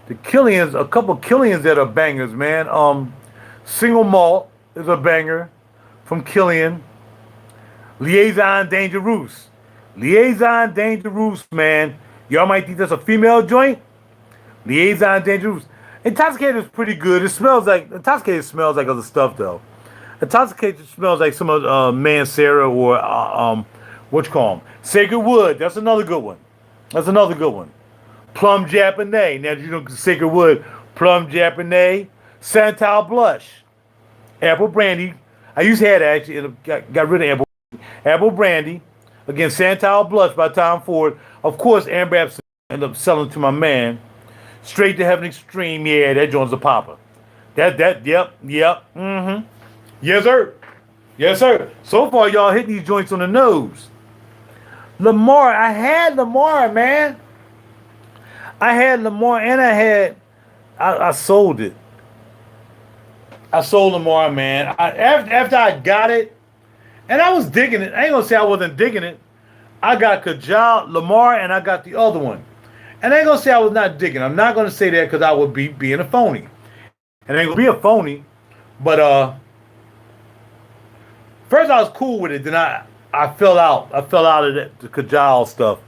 [SPEAKER 1] The Killians, a couple of Killians that are bangers, man. Single Malt is a banger from Killian. Liaison Dangerous. Liaison Dangerous, man. Y'all might think that's a female joint. Liaison Dangerous. Intoxicated is pretty good. Intoxicated smells like other stuff though. Intoxicated smells like some of Mancera or what you call them? Sacred Wood. That's another good one. Plum Japanese. Now you know Sacred Wood. Plum Japanese. Santal Blush. Apple Brandy. I used to have that actually. And got rid of Apple Brandy. Again, Santal Blush by Tom Ford. Of course, Amber Absinthe ended up selling to my man. Straight to Heaven Extreme. Yeah, that joint's a popper. Yep. Mm-hmm. Yes, sir. So far, y'all hit these joints on the nose. Lamar, I had Lamar, man. I had Lamar and I sold it. I sold Lamar, man. After I got it, and I was digging it. I ain't gonna say I wasn't digging it. I got Kajal, Lamar, and I got the other one. And I ain't gonna say I was not digging. I'm not gonna say that because I would be being a phony. And I ain't gonna be a phony. But first I was cool with it. Then I fell out. I fell out of the Kajal stuff.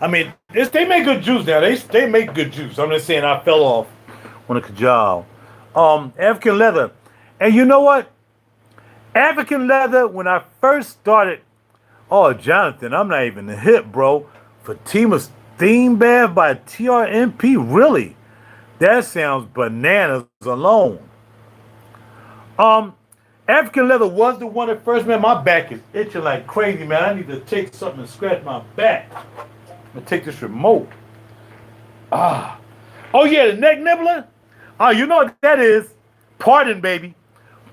[SPEAKER 1] I mean, they make good juice now. They make good juice. I'm just saying I fell off on the Kajal. African leather. And you know what? African leather, when I first started, oh, Jonathan, I'm not even hip, bro. Fatima's Steam Bath by TRMP, really? That sounds bananas alone. African leather was the one at first, man. My back is itching like crazy, man. I need to take something and scratch my back. I'm gonna take this remote. Oh yeah, the neck nibbler. Oh, you know what that is? Pardon, baby.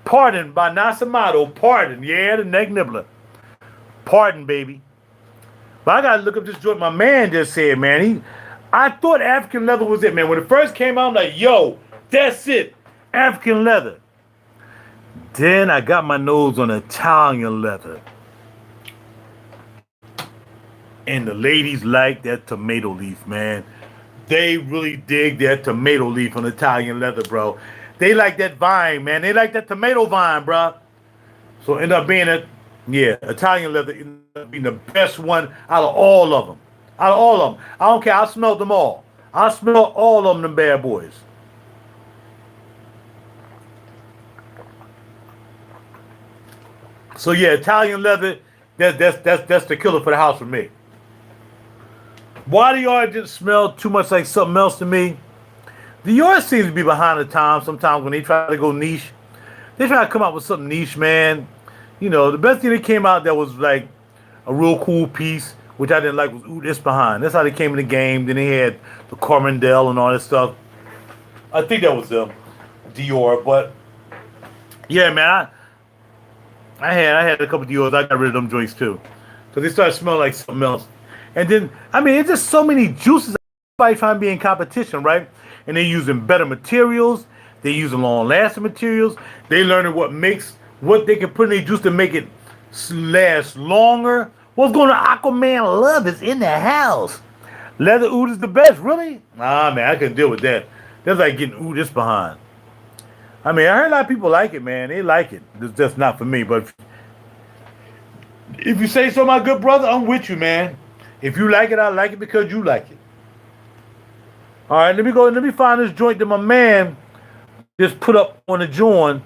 [SPEAKER 1] Pardon by Nasamato. Pardon, yeah, the neck nibbler. Pardon, baby. But I gotta look up this joint my man just said, man. I thought African leather was it, man. When it first came out, I'm like, yo, that's it. African leather. Then I got my nose on Italian leather. And the ladies like that tomato leaf, man. They really dig that tomato leaf on Italian leather, bro. They like that vine, man. They like that tomato vine, bro. So end up being Italian leather ended up being the best one out of all of them. Out of all of them. I don't care. I smelled them all. I smell all of them bad boys. So yeah, Italian leather, that's the killer for the house for me. Why do y'all just smell too much like something else to me? Dior seems to be behind the times sometimes when they try to go niche. They try to come out with something niche, man. You know, the best thing that came out that was like a real cool piece, which I didn't like, was Oud Ispahan. That's how they came in the game. Then they had the Cormandel and all that stuff. I think that was Dior, but yeah, man, I had a couple of Diors. I got rid of them joints too, because they started smelling like something else. And then, I mean, it's just so many juices. Everybody trying to be in competition, right? And they're using better materials. They're using long-lasting materials. They learning what they can put in their juice to make it last longer. What's going on? Aquaman Love is in the house. Leather Oud is the best, really? Nah, man, I couldn't deal with that. That's like getting Oud Ispahan. I mean, I heard a lot of people like it, man. They like it. It's just not for me. But if you say so, my good brother, I'm with you, man. If you like it, I like it because you like it. All right, let me find this joint that my man just put up on the joint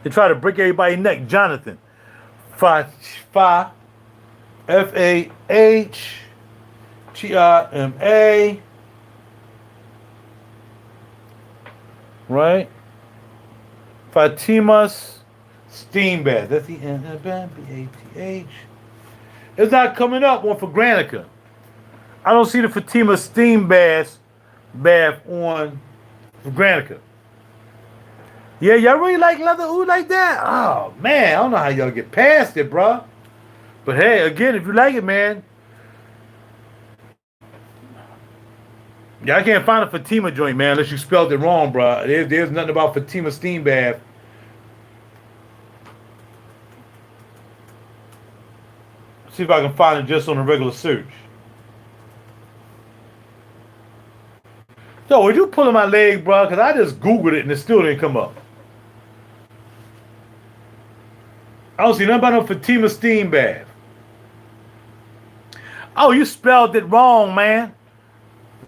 [SPEAKER 1] to try to break everybody's neck. Jonathan. Fahtima. Right? Fatima's Steam Bath. That's the end of BATH. It's not coming up on for Granica. I don't see the Fatima Steam Bath on for Granica. Yeah, y'all really like leather Oud like that? Oh, man, I don't know how y'all get past it, bro. But hey, again, if you like it, man. Yeah, I can't find a Fatima joint, man, unless you spelled it wrong, bro. There's nothing about Fatima Steam Bath. See if I can find it just on a regular search. Yo, would you pulling my leg, bro? Because I just Googled it and it still didn't come up. I don't see nothing about no Fatima Steam Bath. Oh, you spelled it wrong, man.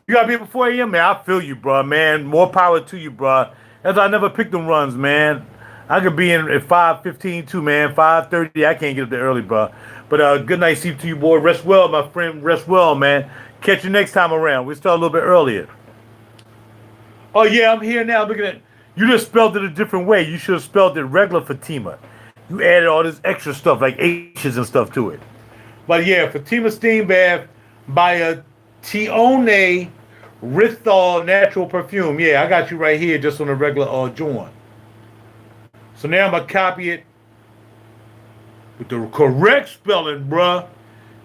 [SPEAKER 1] You got to be up at 4 a.m., man. I feel you, bro, man. More power to you, bro. That's why I never picked them runs, man. I could be in at 5:15 too, man. 5:30, I can't get up there early, bro. But good night, sleep to you, boy. Rest well, my friend. Rest well, man. Catch you next time around. We start a little bit earlier. Oh, yeah, I'm here now. Looking at you just spelled it a different way. You should have spelled it regular Fatima. You added all this extra stuff like H's and stuff to it. But yeah, Fatima Steam Bath by a Tione Rithal Natural Perfume. Yeah, I got you right here just on the regular joint. So now I'm going to copy it with the correct spelling, bruh.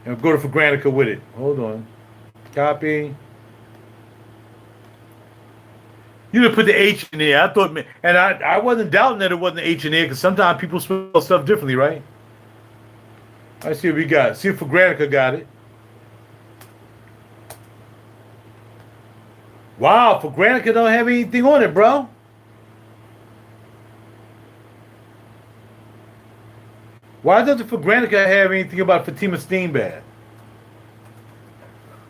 [SPEAKER 1] And go to Granica with it. Hold on. Copy. You didn't put the H in there. I thought, and I wasn't doubting that it wasn't the H in there because sometimes people spell stuff differently, right? Let's see what we got. See if Granica got it. Wow, for Granica don't have anything on it, bro. Why doesn't for Granica have anything about Fatima Steam Bath?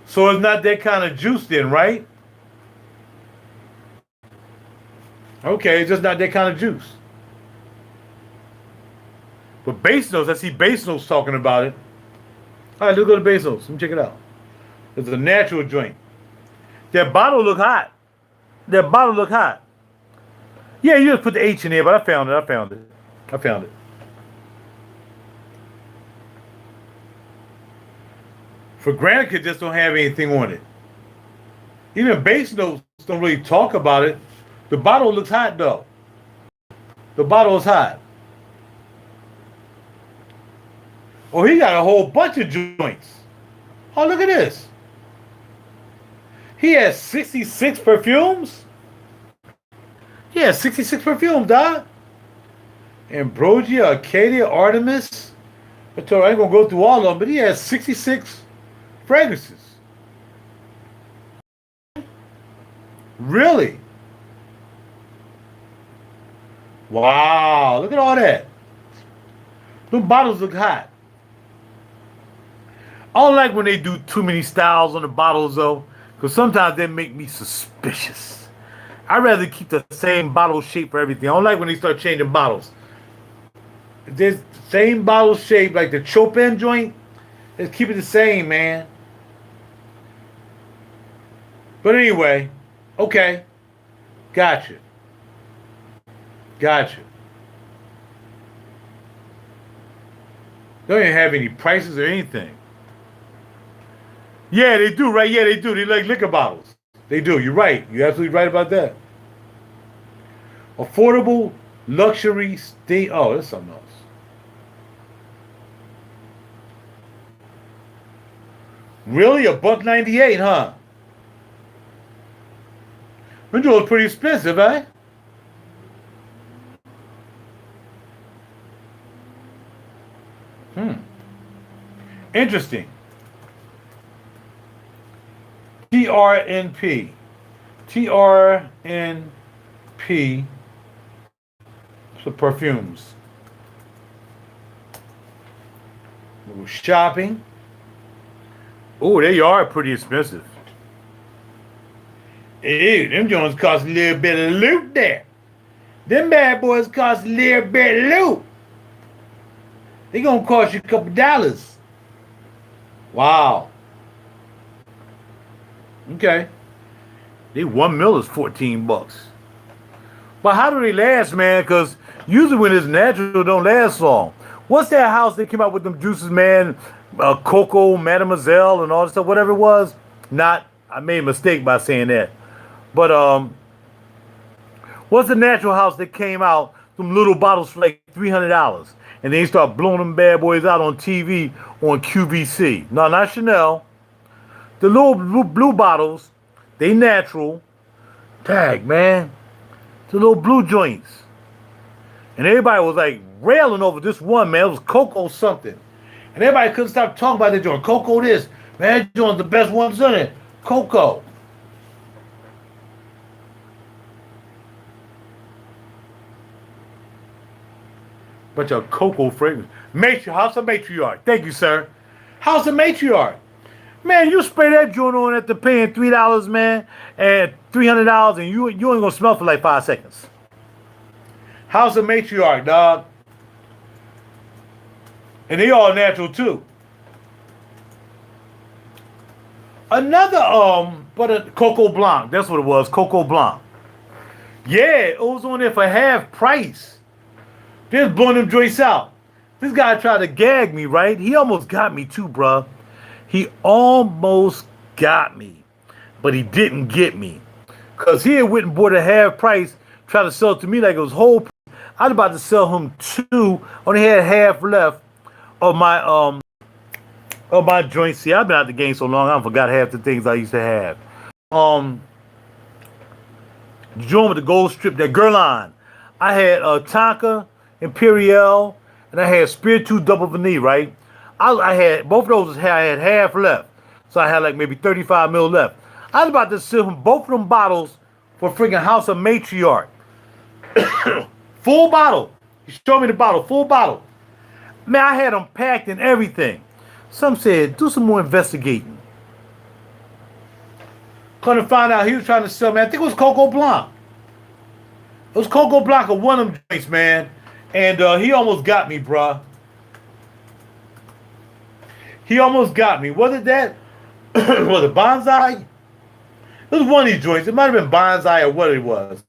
[SPEAKER 1] So it's not that kind of juice then, right? Okay, it's just not that kind of juice. But Base Notes, I see Base Notes talking about it. All right, let's go to Base Notes. Let me check it out. It's a natural joint. That bottle look hot. That bottle look hot. Yeah, you just put the H in there, but I found it. I found it. I found it. For Granica, just don't have anything on it. Even Base Notes don't really talk about it. The bottle looks hot though. The bottle is hot. Oh, he got a whole bunch of joints. Oh, look at this. He has 66 perfumes. He has 66 perfumes, dog. Ambrosia, Arcadia, Artemis. I told you I ain't gonna go through all of them, but he has 66 fragrances. Really? Wow, look at all that. Those bottles look hot. I don't like when they do too many styles on the bottles though, because sometimes they make me suspicious. I'd rather keep the same bottle shape for everything. I don't like when they start changing bottles. If there's the same bottle shape, like the Chopin joint, let's keep it the same, man. But anyway, okay. Gotcha. Gotcha. They don't even have any prices or anything. Yeah, they do, right? Yeah, they do. They like liquor bottles. They do. You're right. You're absolutely right about that. Affordable luxury state. Oh, that's something else. Really? $1.98, huh? Window is pretty expensive, eh? Hmm. Interesting. TRNP. TRNP. For perfumes. Shopping. Oh, they are pretty expensive. Ew, them joints cost a little bit of loot there. Them bad boys cost a little bit of loot. They gonna cost you a couple dollars. Wow. Okay. They 1 mil is $14. But how do they last, man? Because usually when it's natural, it don't last long. What's that house they came out with them juices, man? Coco, Mademoiselle, and all that stuff, whatever it was. Not, I made a mistake by saying that. But what's the natural house that came out? Some little bottles for like $300, and then you start blowing them bad boys out on TV on QVC. No, not Chanel. The little blue bottles, they natural. Tag, man. The little blue joints. And everybody was like railing over this one, man. It was Coco something. And everybody couldn't stop talking about that joint. Coco this. Man, that joint's the best ones in it. Coco. Bunch of cocoa fragrance. House of Matriarch. Thank you, sir. House of Matriarch. Man, you spray that joint on after paying $3, man, and $300, and you ain't gonna smell for like 5 seconds. House of Matriarch, dog. And they all natural too. Another but a Coco Blanc. That's what it was, Coco Blanc. Yeah, it was on there for half price. They're blowing them joints out. This guy tried to gag me, right? He almost got me too, bruh. He almost got me. But he didn't get me. Because he had went and bought a half price, tried to sell it to me like it was whole price. I was about to sell him 2, only had half left of my joint. See, I've been out the game so long, I forgot half the things I used to have. The joint with the gold strip, that Guerlain. I had Tonka, Imperial, and I had Spiritu Double Vanille, right? I had both of those. I had half left, so I had like maybe 35 mil left. I was about to sell him both of them bottles for freaking House of Matriarch. Full bottle. He showed me the bottle, full bottle. Man, I had them packed and everything. Some said, do some more investigating. Couldn't find out he was trying to sell me. I think it was Coco Blanc. It was Coco Blanc of one of them joints, man. And he almost got me, bruh. He almost got me. Was it that? Was it Bonsai? It was one of these joints. It might have been Bonsai or what it was.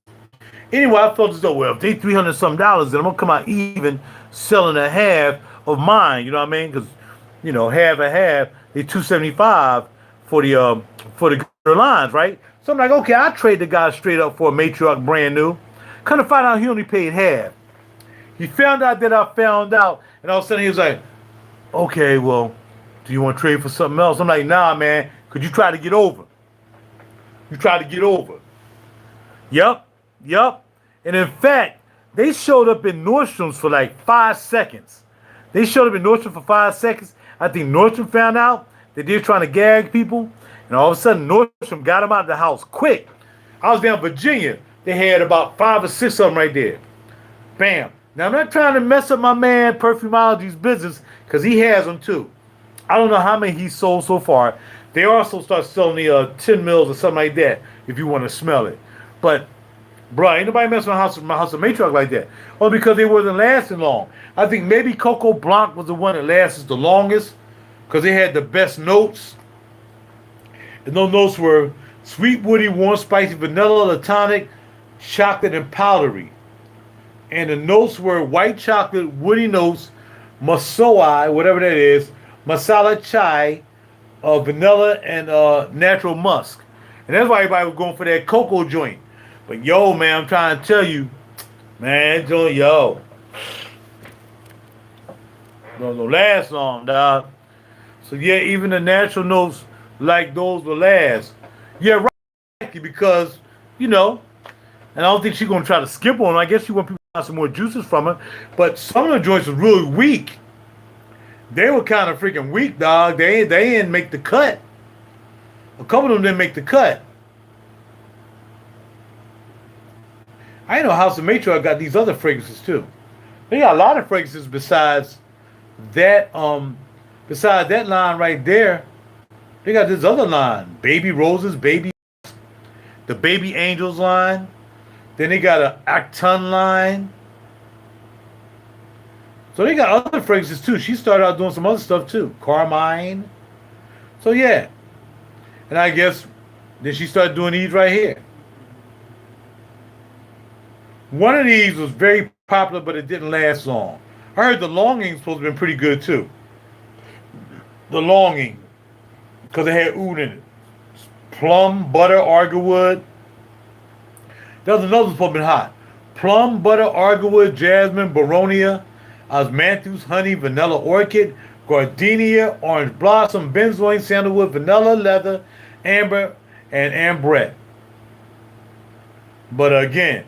[SPEAKER 1] Anyway, I felt as though, well, if they $300 something, then I'm gonna come out even selling a half of mine. You know what I mean? Because half and half, they $275 for the lines, right? So I'm like, okay, I'll trade the guy straight up for a Matriarch brand new. Kind of find out he only paid half. He found out that I found out, and all of a sudden he was like, okay, well, do you want to trade for something else? I'm like, nah, man. Could you try to get over? You try to get over. Yep. And in fact, they showed up in Nordstrom's for like 5 seconds. They showed up in Nordstrom for 5 seconds. I think Nordstrom found out that they were trying to gag people. And all of a sudden, Nordstrom got them out of the house quick. I was down in Virginia. They had about 5 or 6 of them right there. Bam. Now, I'm not trying to mess up my man Perfumology's business because he has them too. I don't know how many he sold so far. They also start selling the 10 mils or something like that if you want to smell it. But, bruh, ain't nobody messing with my house of Matriarch like that. Well, because they wasn't lasting long. I think maybe Coco Blanc was the one that lasted the longest because they had the best notes. And those notes were sweet, woody, warm, spicy, vanilla, latonic, chocolate, and powdery. And the notes were white chocolate, woody notes, masoi, whatever that is, masala chai, vanilla, and natural musk. And that's why everybody was going for that cocoa joint. But yo, man, I'm trying to tell you, man, joint, yo, don't last long, dog. So yeah, even the natural notes like those will last. Yeah, right, because, and I don't think she's going to try to skip on them. I guess she want people to have some more juices from her. But some of the joints was really weak. They were kind of freaking weak, dog. They didn't make the cut. A couple of them didn't make the cut. I know House of Matriarch got these other fragrances too. They got a lot of fragrances besides that line right there. They got this other line. Baby Roses, the Baby Angels line. Then they got a Acton line. So they got other fragrances too. She started out doing some other stuff too. Carmine. So yeah. And I guess then she started doing these right here. One of these was very popular, but it didn't last long. I heard the Longing was supposed to have been pretty good too. The Longing. Because it had oud in it. Plum, butter, argarwood. There was another one supposed to be hot. Plum, butter, argarwood, jasmine, baronia, osmanthus, honey, vanilla orchid, gardenia, orange blossom, benzoin, sandalwood, vanilla, leather, amber, and ambrette. But again,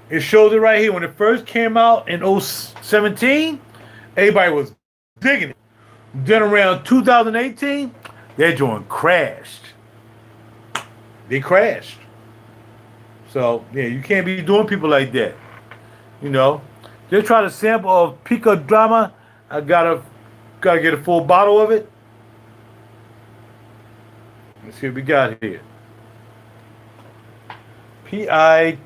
[SPEAKER 1] it shows it right here. When it first came out in 2017, everybody was digging it. Then around 2018, that joint crashed. They crashed. So, yeah, you can't be doing people like that. They try to sample of Pico Drama. I gotta get a full bottle of it. Let's see what we got here. Pikovya.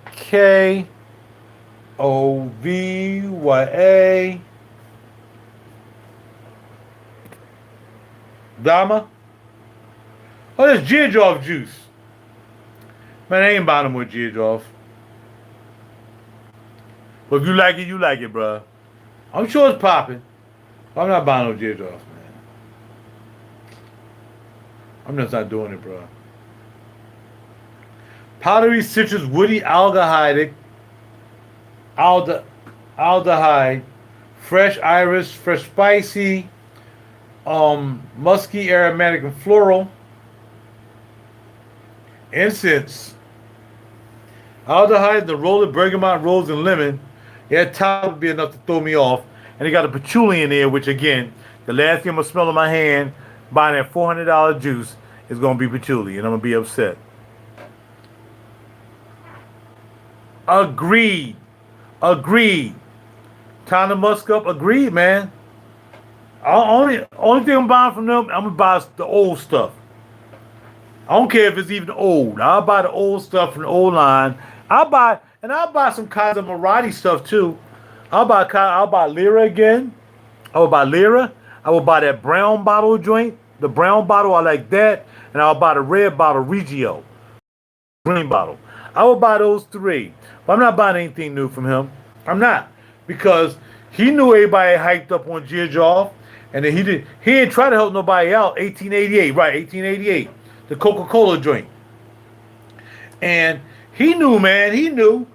[SPEAKER 1] Dama. Oh, there's JAMJAWN juice. Man, I ain't buying no more JAMJAWN. But if you like it, you like it, bruh. I'm sure it's popping. I'm not buying no JAMJAWN, man. I'm just not doing it, bruh. Powdery citrus, woody aldehyde, fresh iris, fresh spicy, musky, aromatic, and floral. Incense. Aldehyde, the roller, bergamot, rose, and lemon. Yeah, top would be enough to throw me off. And they got a patchouli in there, which again, the last thing I'm gonna smell in my hand buying that $400 juice is gonna be patchouli, and I'm gonna be upset. Agreed. Agreed. Time to musk up. Agreed, man. Only thing I'm buying from them, I'm gonna buy the old stuff. I don't care if it's even old. I'll buy the old stuff from the old line. I'll buy some kinds of Marathi stuff too. I'll buy Lira again. I will buy Lira. I will buy that brown bottle joint. The brown bottle, I like that. And I'll buy the red bottle, Regio. Green bottle. I will buy those three. But I'm not buying anything new from him. I'm not. Because he knew everybody hyped up on JAMJAWN. And then he didn't try to help nobody out. 1888, right, 1888. The Coca-Cola joint. And he knew, man, he knew.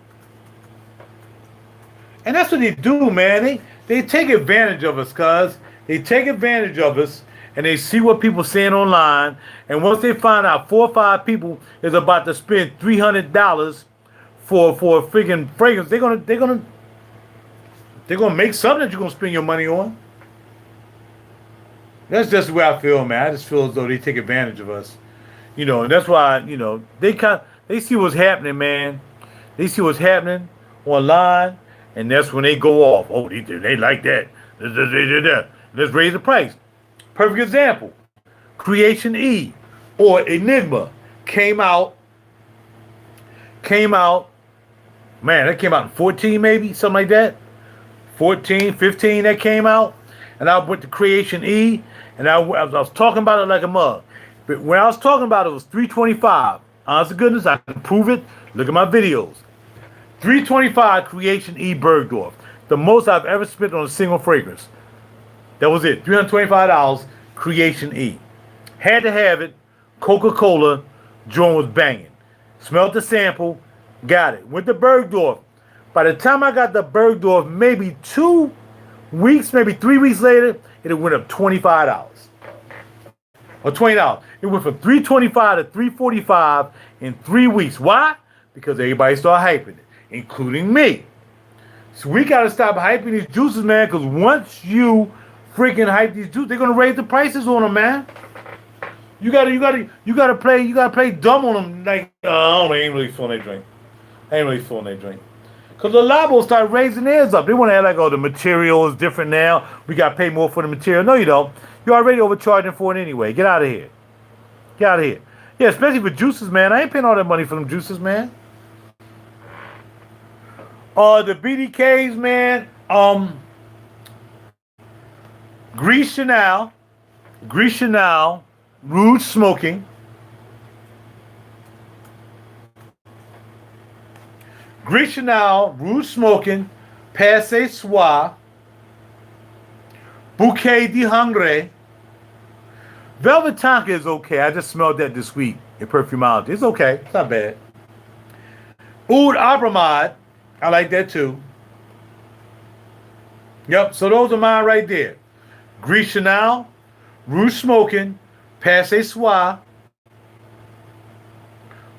[SPEAKER 1] And that's what they do, man. They take advantage of us, cuz. They take advantage of us, and they see what people saying online. And once they find out 4 or 5 people is about to spend $300 for a freaking fragrance, they're gonna make something that you're gonna spend your money on. That's just the way I feel, man. I just feel as though they take advantage of us. And that's why, they see what's happening, man. They see what's happening online, and that's when they go off. Oh, they like that. Let's raise the price. Perfect example. Creation E or Enigma came out. Man, that came out in 14 maybe, something like that. 14, 15 that came out. And I went to Creation E, and I was talking about it like a mug. But when I was talking about it, it was $325. Honest to goodness, I can prove it. Look at my videos. $325 Creation E Bergdorf. The most I've ever spent on a single fragrance. That was it. $325 Creation E. Had to have it. Coca-Cola. Joint was banging. Smelled the sample. Got it. Went to Bergdorf. By the time I got to Bergdorf, maybe 2 weeks, maybe 3 weeks later, it went up $25. Or $20. It went from $325 to $345 in 3 weeks. Why? Because everybody started hyping it, including me. So we gotta stop hyping these juices, man. Because once you freaking hype these juices, they're gonna raise the prices on them, man. You gotta play dumb on them. Like, I ain't really feeling that drink. Because the labos start raising theirs up. They want to add like, oh, the material is different now. We got to pay more for the material. No, you don't. You're already overcharging for it anyway. Get out of here. Get out of here. Yeah, especially for juices, man. I ain't paying all that money for them juices, man. The BDKs, man. Gris Chanel, Rouge Smoking. Gris Chanel, Rouge Smoking, Passe Soir, Bouquet de Hungre. Velvet Tonka is okay. I just smelled that this week in Perfumology. It's okay. It's not bad. Oud Abramad. I like that too. Yep, so those are mine right there. Gris Chanel, Rouge Smoking, Passe Soir,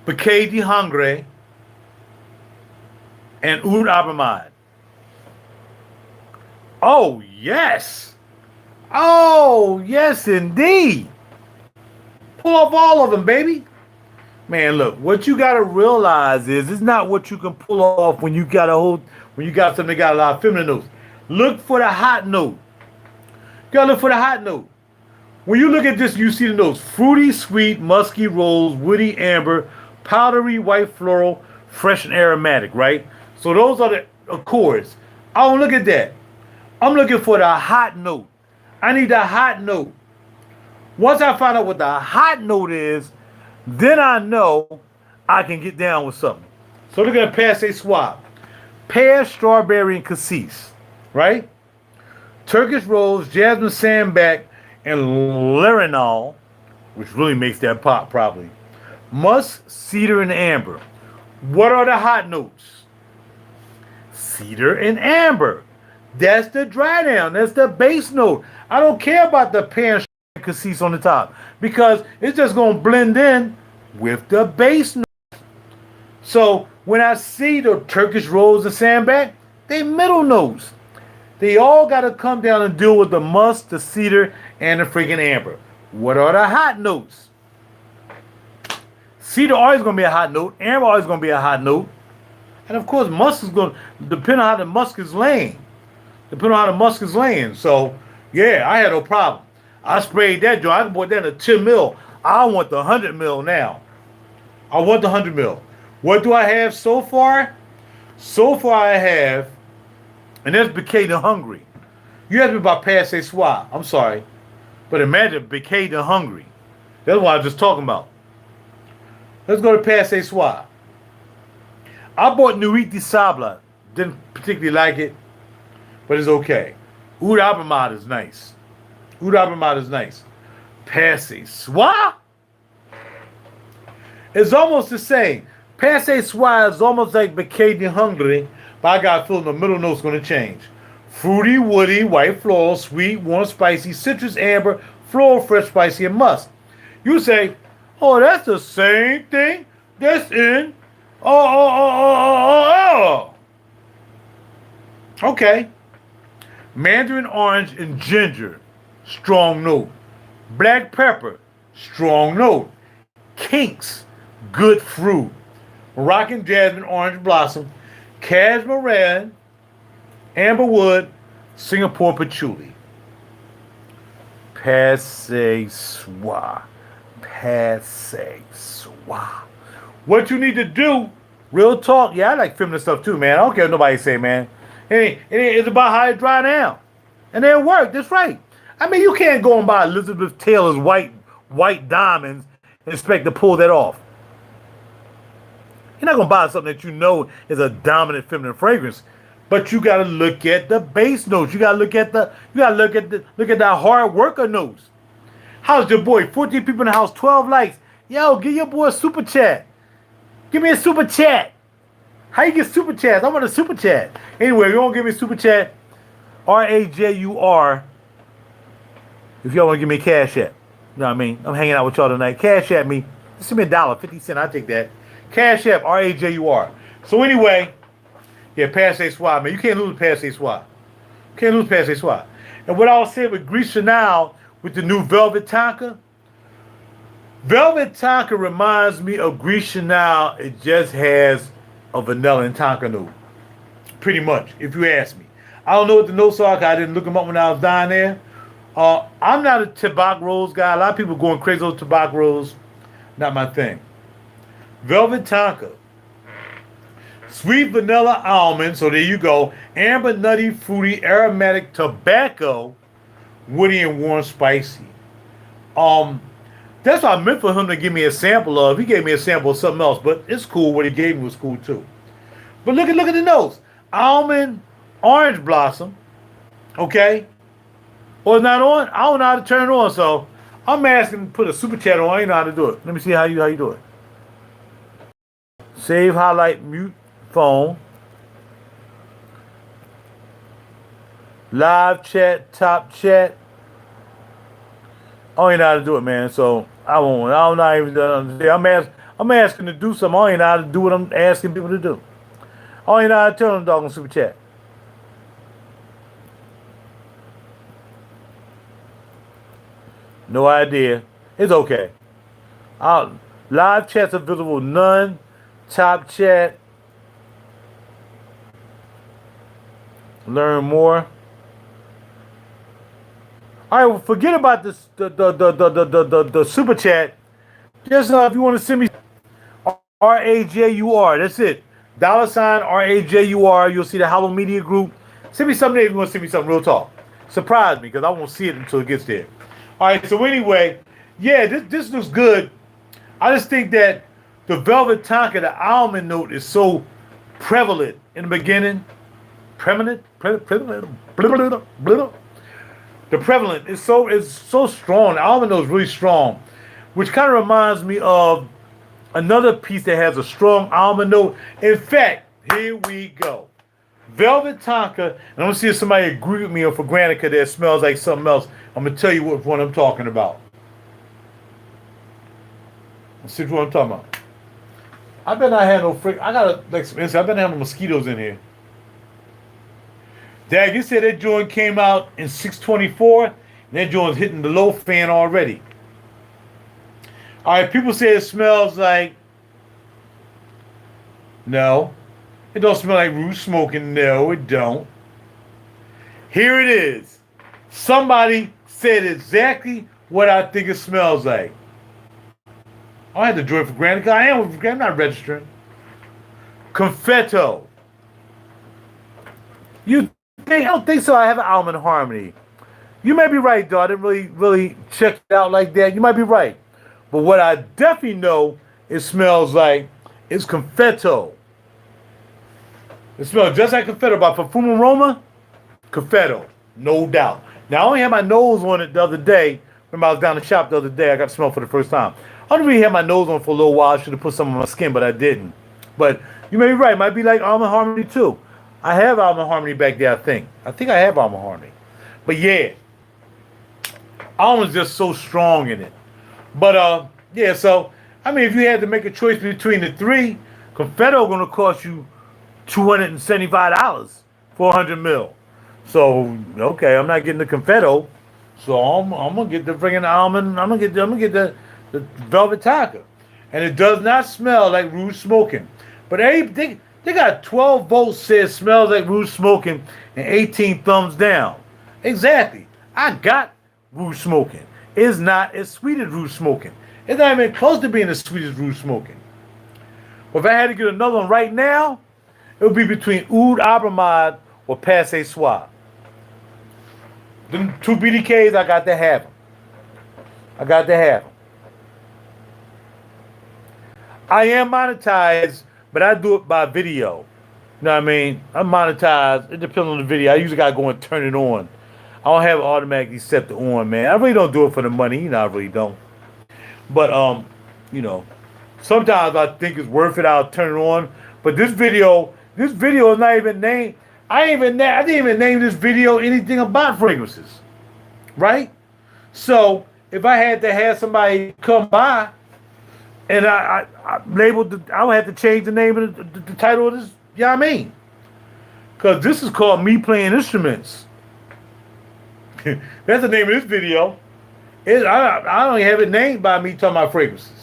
[SPEAKER 1] Bouquet de Hungre, and Oud Abramad. Oh, yes. Oh, yes, indeed. Pull off all of them, baby. Man, look, what you got to realize is it's not what you can pull off when you got something that got a lot of feminine notes. Look for the hot note. You got to look for the hot note. When you look at this, you see the notes. Fruity, sweet, musky, rose, woody, amber, powdery, white, floral, fresh and aromatic, right? So those are the accords. I don't look at that. I'm looking for the hot note. I need the hot note. Once I find out what the hot note is, then I know I can get down with something. So look at Passe Soir. Pear, strawberry, and cassis, right? Turkish rose, jasmine sandback, and larinol, which really makes that pop probably. Musk, cedar, and amber. What are the hot notes? Cedar and amber. That's the dry down. That's the base note. I don't care about the pear and cassis on the top because it's just going to blend in with the base note. So when I see the Turkish rose and sandback, they middle notes. They all got to come down and deal with the musk, the cedar, and the freaking amber. What are the hot notes? Cedar always going to be a hot note. Amber always going to be a hot note. And of course, musk is going to depend on how the musk is laying. Depending on how the musk is laying. So, yeah, I had no problem. I sprayed that joint. I bought that in a 10 mil. I want the 100 mil now. I want the 100 mil. What do I have so far? So far, I have, and that's Bouquet de Hungry. You asked me about Passe Soie. I'm sorry. But imagine Bouquet de Hungry. That's what I was just talking about. Let's go to Passe Soie. I bought Nuit de Sable. Didn't particularly like it, but it's okay. Oud Abraham is nice. Oud Abraham is nice. Passe Soie? It's almost the same. Passe Soie is almost like Bouquet de Hungry, but I got a feeling the middle note's going to change. Fruity, woody, white floral, sweet, warm, spicy, citrus, amber, floral, fresh, spicy, and musk. You say, oh, that's the same thing that's in. Okay. Mandarin orange and ginger, strong note. Black pepper, strong note. Kinks, good fruit. Moroccan jasmine, orange blossom. Cashmere, amberwood, Singapore patchouli. Passe Soie. Passe Soie. What you need to do, real talk. Yeah, I like feminine stuff too, man. I don't care what nobody say, man. It's about how it dry down. And it worked. That's right. I mean, you can't go and buy Elizabeth Taylor's white diamonds and expect to pull that off. You're not gonna buy something that you know is a dominant feminine fragrance, but you gotta look at the base notes. You gotta look at that hard worker notes. How's your boy? 14 people in the house, 12 likes. Yo, give your boy a super chat. Give me a super chat. How you get super chats? I want a super chat. Anyway, if you want to give me a super chat, RaJuR. If y'all want to give me a cash app, you know what I mean? I'm hanging out with y'all tonight. Cash at me. Just give me $1.50. I'll take that. Cash app, RaJuR. So anyway, yeah, Passe Soie, man. You can't lose Passe Soie. Can't lose Passe Soie. And what I was saying with Gris Chanel with the new Velvet Tonka. Velvet Tonka reminds me of Gris Chanel. It just has a vanilla and Tonka note. Pretty much, if you ask me. I don't know what the notes are, because I didn't look them up when I was down there. I'm not a tobacco rose guy. A lot of people going crazy over tobacco rose. Not my thing. Velvet Tonka. Sweet vanilla almond, so there you go. Amber, nutty, fruity, aromatic, tobacco, woody and warm, spicy. That's what I meant for him to give me a sample of. He gave me a sample of something else, but it's cool. What he gave me was cool too. But look at the notes. Almond, orange blossom. Okay? Or it's not on? I don't know how to turn it on, so I'm asking to put a super chat on. I ain't know how to do it. Let me see how you do it. Save, highlight, mute, phone. Live chat, top chat. I ain't know how to do it, man. So I won't. I'm not even done. I'm asking to do something. I ain't know how to do what I'm asking people to do. I ain't know how to turn on the dog on super chat. No idea. It's okay. Live chats available. None. Top chat. Learn more. All right, well, forget about this, the super chat. Just if you want to send me RaJuR, that's it. $ RaJuR. You'll see the Hollow Media Group. Send me something there if you want to send me something real talk. Surprise me, because I won't see it until it gets there. All right, so anyway, yeah, this looks good. I just think that the Velvet Tonka, the almond note, is so prevalent in the beginning. Prevalent. The prevalent is so strong. The almond note is really strong, which kind of reminds me of another piece that has a strong almond note. In fact, here we go. Velvet Tonka, and I'm going to see if somebody agree with me or for granted because that smells like something else. I'm going to tell you what one I'm talking about. Let's see what I'm talking about. I bet I had no I got like some insight. I bet I have no mosquitoes in here. Dad, you said that joint came out in 624, and that joint's hitting the low fan already. All right, people say it smells like... No. It don't smell like RaJuR smoking. No, it don't. Here it is. Somebody said exactly what I think it smells like. I had to do it for granted because I'm not registering. Confetto. You think? I don't think so. I have an almond harmony. You may be right, though. I didn't really check it out like that. You might be right. But what I definitely know it smells like is confetto. It smells just like confetto. By perfume aroma, confetto. No doubt. Now, I only had my nose on it the other day. Remember, I was down the shop the other day. I got to smell for the first time. I don't really have my nose on for a little while. I should have put some on my skin, but I didn't. But you may be right. It might be like Almond Harmony, too. I have Almond Harmony back there, I think. I think I have Almond Harmony. But yeah, almond's just so strong in it. But yeah, so I mean, if you had to make a choice between the three, confetto going to cost you $275 for 100 mil. So okay, I'm not getting the confetto, so I'm gonna get the friggin' almond. I'm gonna get the velvet vodka, and it does not smell like RaJuR smoking. But they got 12 votes says smells like RaJuR smoking and 18 thumbs down. Exactly. I got RaJuR smoking. It's not as sweet as RaJuR smoking. It's not even close to being as sweet as RaJuR smoking. But if I had to get another one right now, it would be between Oud Abramad or Passe Soir. Them two BDKs, I got to have them. I got to have them. I am monetized, but I do it by video. You know what I mean? I'm monetized. It depends on the video. I usually got to go and turn it on. I don't have it automatically set to on, man. I really don't do it for the money. You know, I really don't. But, you know, sometimes I think it's worth it. I'll turn it on. But this video is not even named. I didn't even name this video anything about fragrances, right? So if I had to have somebody come by and I labeled, I would have to change the name of the title of this. You know what I mean? Because this is called Me Playing Instruments. That's the name of this video. I don't have it named by me talking about fragrances.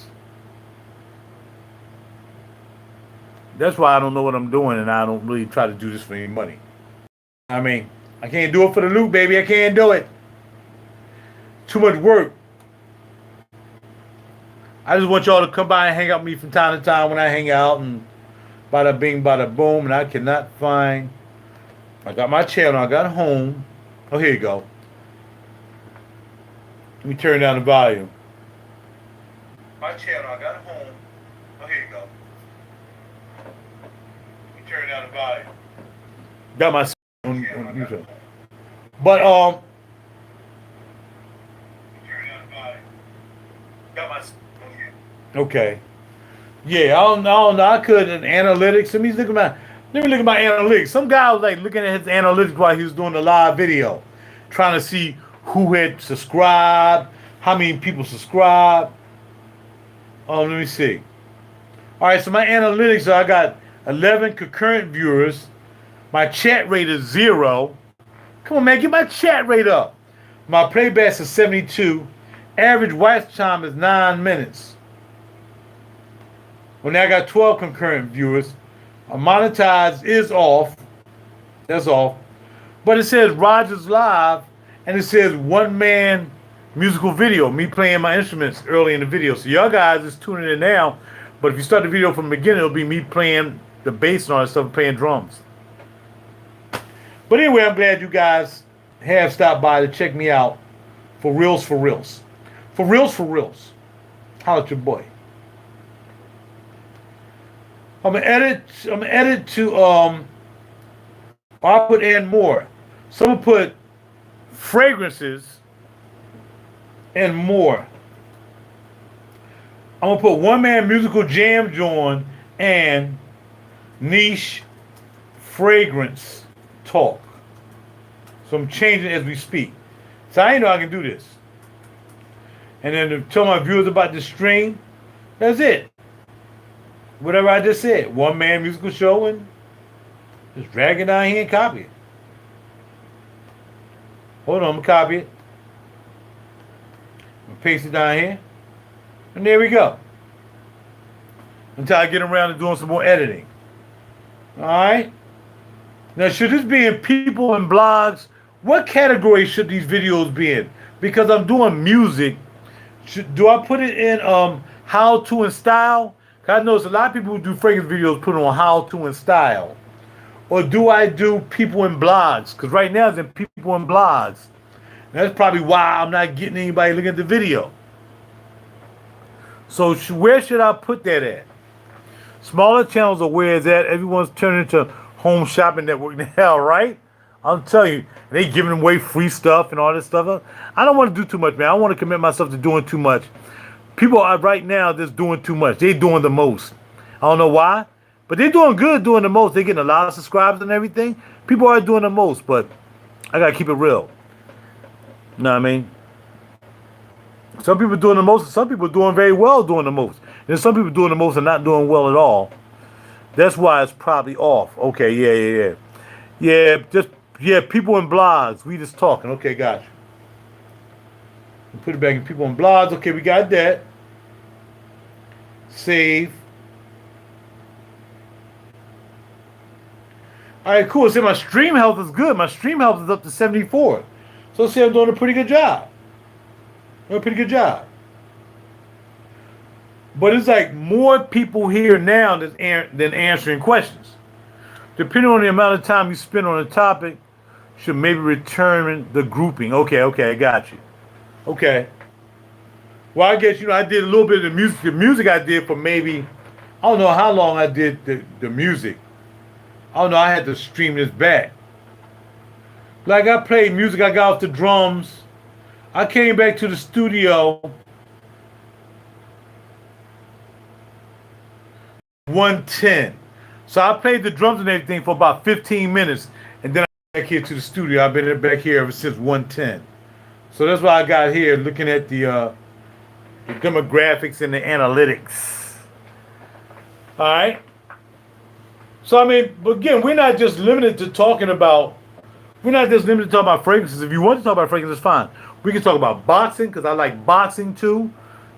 [SPEAKER 1] That's why I don't know what I'm doing, and I don't really try to do this for any money. I mean, I can't do it for the loot, baby. I can't do it. Too much work. I just want y'all to come by and hang out with me from time to time when I hang out, and bada bing, bada boom, and I cannot find. I got my channel. I got home. Oh, here you go. Let me turn down the volume. My channel. I got home. Oh, here you go. Turn down the volume. Got my on YouTube. But turn down the volume. Got my okay. Yeah, I don't know. I couldn't analytics. Let me look at my analytics. Some guy was like looking at his analytics while he was doing the live video, trying to see who had subscribed, how many people subscribed. Let me see. All right, so my analytics, I got 11 concurrent viewers. My chat rate is 0. Come on, man, get my chat rate up. My playback is 72. Average watch time is 9 minutes. Well, now I got 12 concurrent viewers. Monetize is off. That's off. But it says Rogers Live, and it says one-man musical video, me playing my instruments early in the video. So y'all guys is tuning in now. But if you start the video from the beginning, it'll be me playing the bass and all that stuff, playing drums. But anyway, I'm glad you guys have stopped by to check me out. For reals, for reals. For reals, for reals. Holla at your boy. I'm gonna edit to I'll put and more. So I'm gonna put fragrances and more. I'm gonna put one man musical JAMJAWN and niche fragrance talk. So I'm changing as we speak. So I know I can do this. And then to tell my viewers about the stream, that's it. Whatever I just said. One man musical show, and just drag it down here and copy it. Hold on, I'm gonna copy it. I'm gonna paste it down here. And there we go. Until I get around to doing some more editing. All right. Now, should this be in people and blogs? What category should these videos be in? Because I'm doing music. Do I put it in how to and style? 'Cause I notice a lot of people who do fragrance videos put it on how to and style. Or do I do people and blogs? Because right now it's in people and blogs. And that's probably why I'm not getting anybody looking at the video. So where should I put that at? Smaller channels are where it's at. Everyone's turning into home shopping network now, right? I'm telling you, they giving away free stuff and all this stuff. I don't want to do too much, man. I don't want to commit myself to doing too much. People are right now just doing too much. They're doing the most. I don't know why, but they're doing good doing the most. They're getting a lot of subscribers and everything. People are doing the most, but I got to keep it real. You know what I mean? Some people doing the most, and some people doing very well doing the most. And some people doing the most and not doing well at all. That's why it's probably off. Okay, yeah. Yeah, people in blogs. We just talking. Okay, gotcha. Put it back in people in blogs. Okay, we got that. Save. All right, cool. See, my stream health is good. My stream health is up to 74. So see, I'm doing a pretty good job. Doing a pretty good job. But it's like more people here now than answering questions. Depending on the amount of time you spend on a topic, should maybe return the grouping. Okay, I got you. Okay. Well, I guess, I did a little bit of the music. The music I did for maybe, I don't know how long I did the music. I don't know, I had to stream this back. Like I played music, I got off the drums. I came back to the studio 1:10. So I played the drums and everything for about 15 minutes, and then I got back here to the studio. I've been back here ever since 1:10. So that's why I got here looking at the demographics and the analytics. All right. So I mean, but again, we're not just limited to talking about. We're not just limited to talk about fragrances. If you want to talk about fragrances, fine. We can talk about boxing because I like boxing too.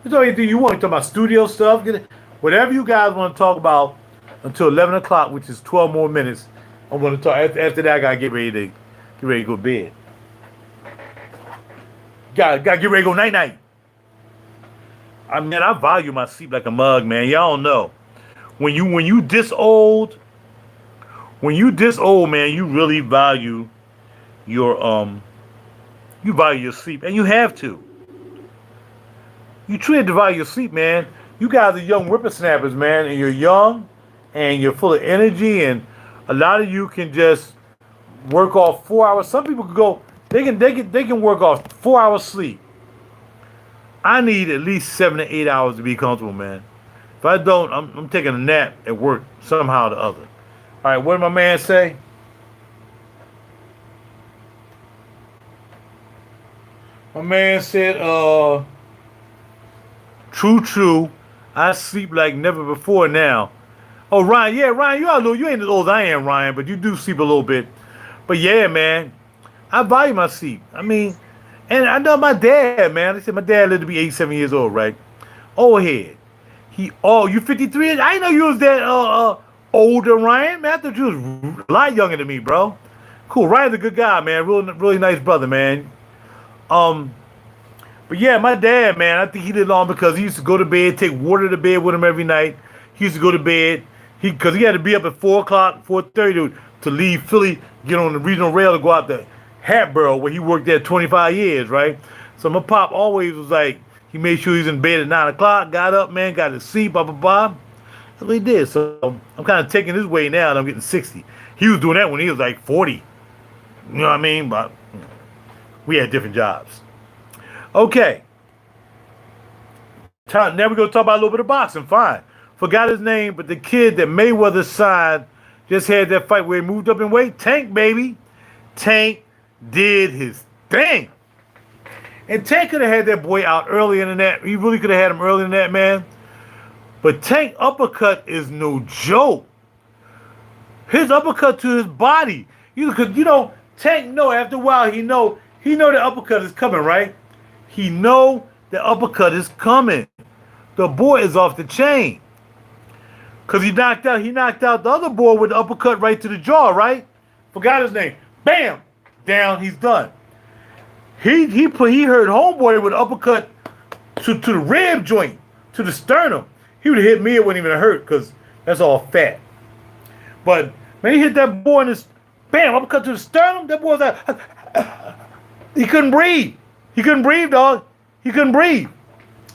[SPEAKER 1] You talk anything you want. You talk about studio stuff. Whatever you guys want to talk about until 11 o'clock, which is 12 more minutes. I'm going to talk. After that, I got to get ready to go to bed. Got to get ready to go night-night. I mean, I value my sleep like a mug, man. Y'all don't know. When you this old, man, you really value your sleep, and you have to. You truly have to value your sleep, man. You guys are young whippersnappers, man, and you're young, and you're full of energy, and a lot of you can just work off 4 hours. Some people can go, they can work off 4 hours sleep. I need at least 7 to 8 hours to be comfortable, man. If I don't, I'm taking a nap at work somehow or the other. All right, what did my man say? My man said, true. I sleep like never before now. Oh, Ryan, yeah, Ryan, you ain't as old as I am, Ryan, but you do sleep a little bit. But yeah, man, I value my sleep. I mean, and I know my dad, man. They said my dad lived to be 87 years old, right? Old head. You 53? I didn't know you was that older, Ryan. Man, I thought you was a lot younger than me, bro. Cool. Ryan's a good guy, man. Really nice brother, man. But yeah, my dad, man, I think he lived long because he used to go to bed, take water to bed with him every night. He used to go to bed because he had to be up at 4 o'clock, 4:30 to leave Philly, get on the regional rail to go out to Hatboro where he worked there 25 years, right? So my pop always was like, he made sure he was in bed at 9 o'clock, got up, man, got to sleep, blah. That's what he did. So I'm kind of taking his way now and I'm getting 60. He was doing that when he was like 40. You know what I mean? But we had different jobs. Okay. Now we're going to talk about a little bit of boxing. Fine. Forgot his name, but the kid that Mayweather signed just had that fight where he moved up in weight. Tank, baby. Tank did his thing. And Tank could have had that boy out earlier than that. He really could have had him earlier than that, man. But Tank uppercut is no joke. His uppercut to his body. Tank know after a while he know the uppercut is coming, right? He know the uppercut is coming. The boy is off the chain. Cause he knocked out the other boy with the uppercut right to the jaw, right? Forgot his name. Bam! Down, he's done. He heard homeboy with an uppercut to the rib joint, to the sternum. He would have hit me, it wouldn't even hurt, because that's all fat. But man, he hit that boy in his bam, uppercut to the sternum. That boy was like, he couldn't breathe. He couldn't breathe, dog. He couldn't breathe.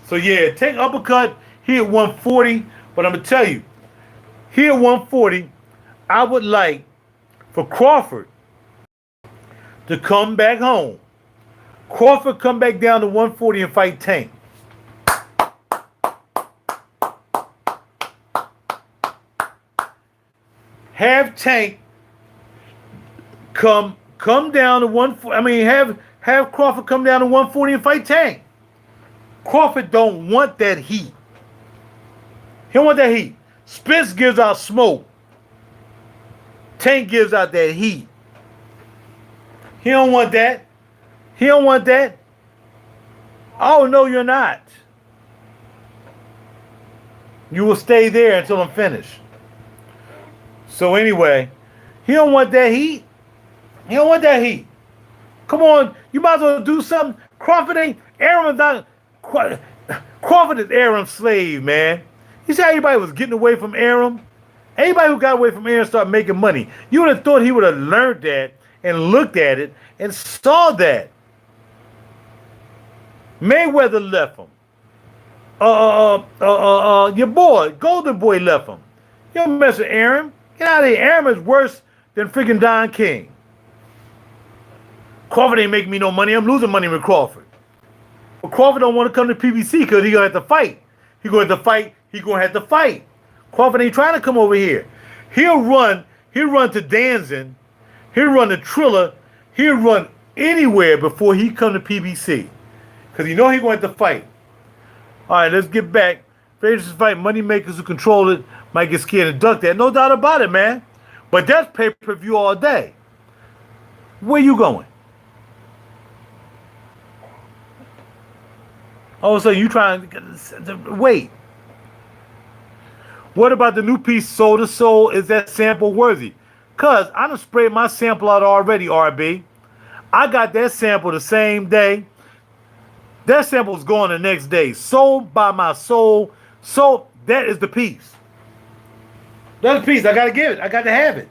[SPEAKER 1] So yeah, take uppercut, he at 140. But I'm gonna tell you, he at 140, I would like for Crawford to come back home. Crawford come back down to 140 and fight Tank. Have Tank come down to 140. I mean, have Crawford come down to 140 and fight Tank. Crawford don't want that heat. He don't want that heat. Spence gives out smoke. Tank gives out that heat. He don't want that. He don't want that. Oh, no, you're not. You will stay there until I'm finished. So anyway, he don't want that heat. He don't want that heat. Come on, you might as well do something. Crawford ain't Aram's not. Crawford is Aram's slave, man. You see how everybody was getting away from Aram? Anybody who got away from Aram started making money. You would have thought he would have learned that and looked at it and saw that. Mayweather left him. Your boy, Golden Boy left him. You don't mess with Aram. Get out of here. Aram is worse than freaking Don King. Crawford ain't making me no money. I'm losing money with Crawford. But Crawford don't want to come to PBC because he's going to have to fight. He's going to have to fight. He's going to have to fight. Crawford ain't trying to come over here. He'll run to Danzig. He'll run to Triller. He'll run anywhere before he come to PBC. Because he know he's going to have to fight. All right, let's get back. Favorites fight, money makers who control it might get scared and duck that. No doubt about it, man. But that's pay-per-view all day. Where you going? All of a sudden, you trying to wait. What about the new piece, Soul to Soul? Is that sample worthy? Because I done sprayed my sample out already, RB. I got that sample the same day. That sample's going the next day. Soul by my soul. So that is the piece. That's the piece. I got to give it. I got to have it.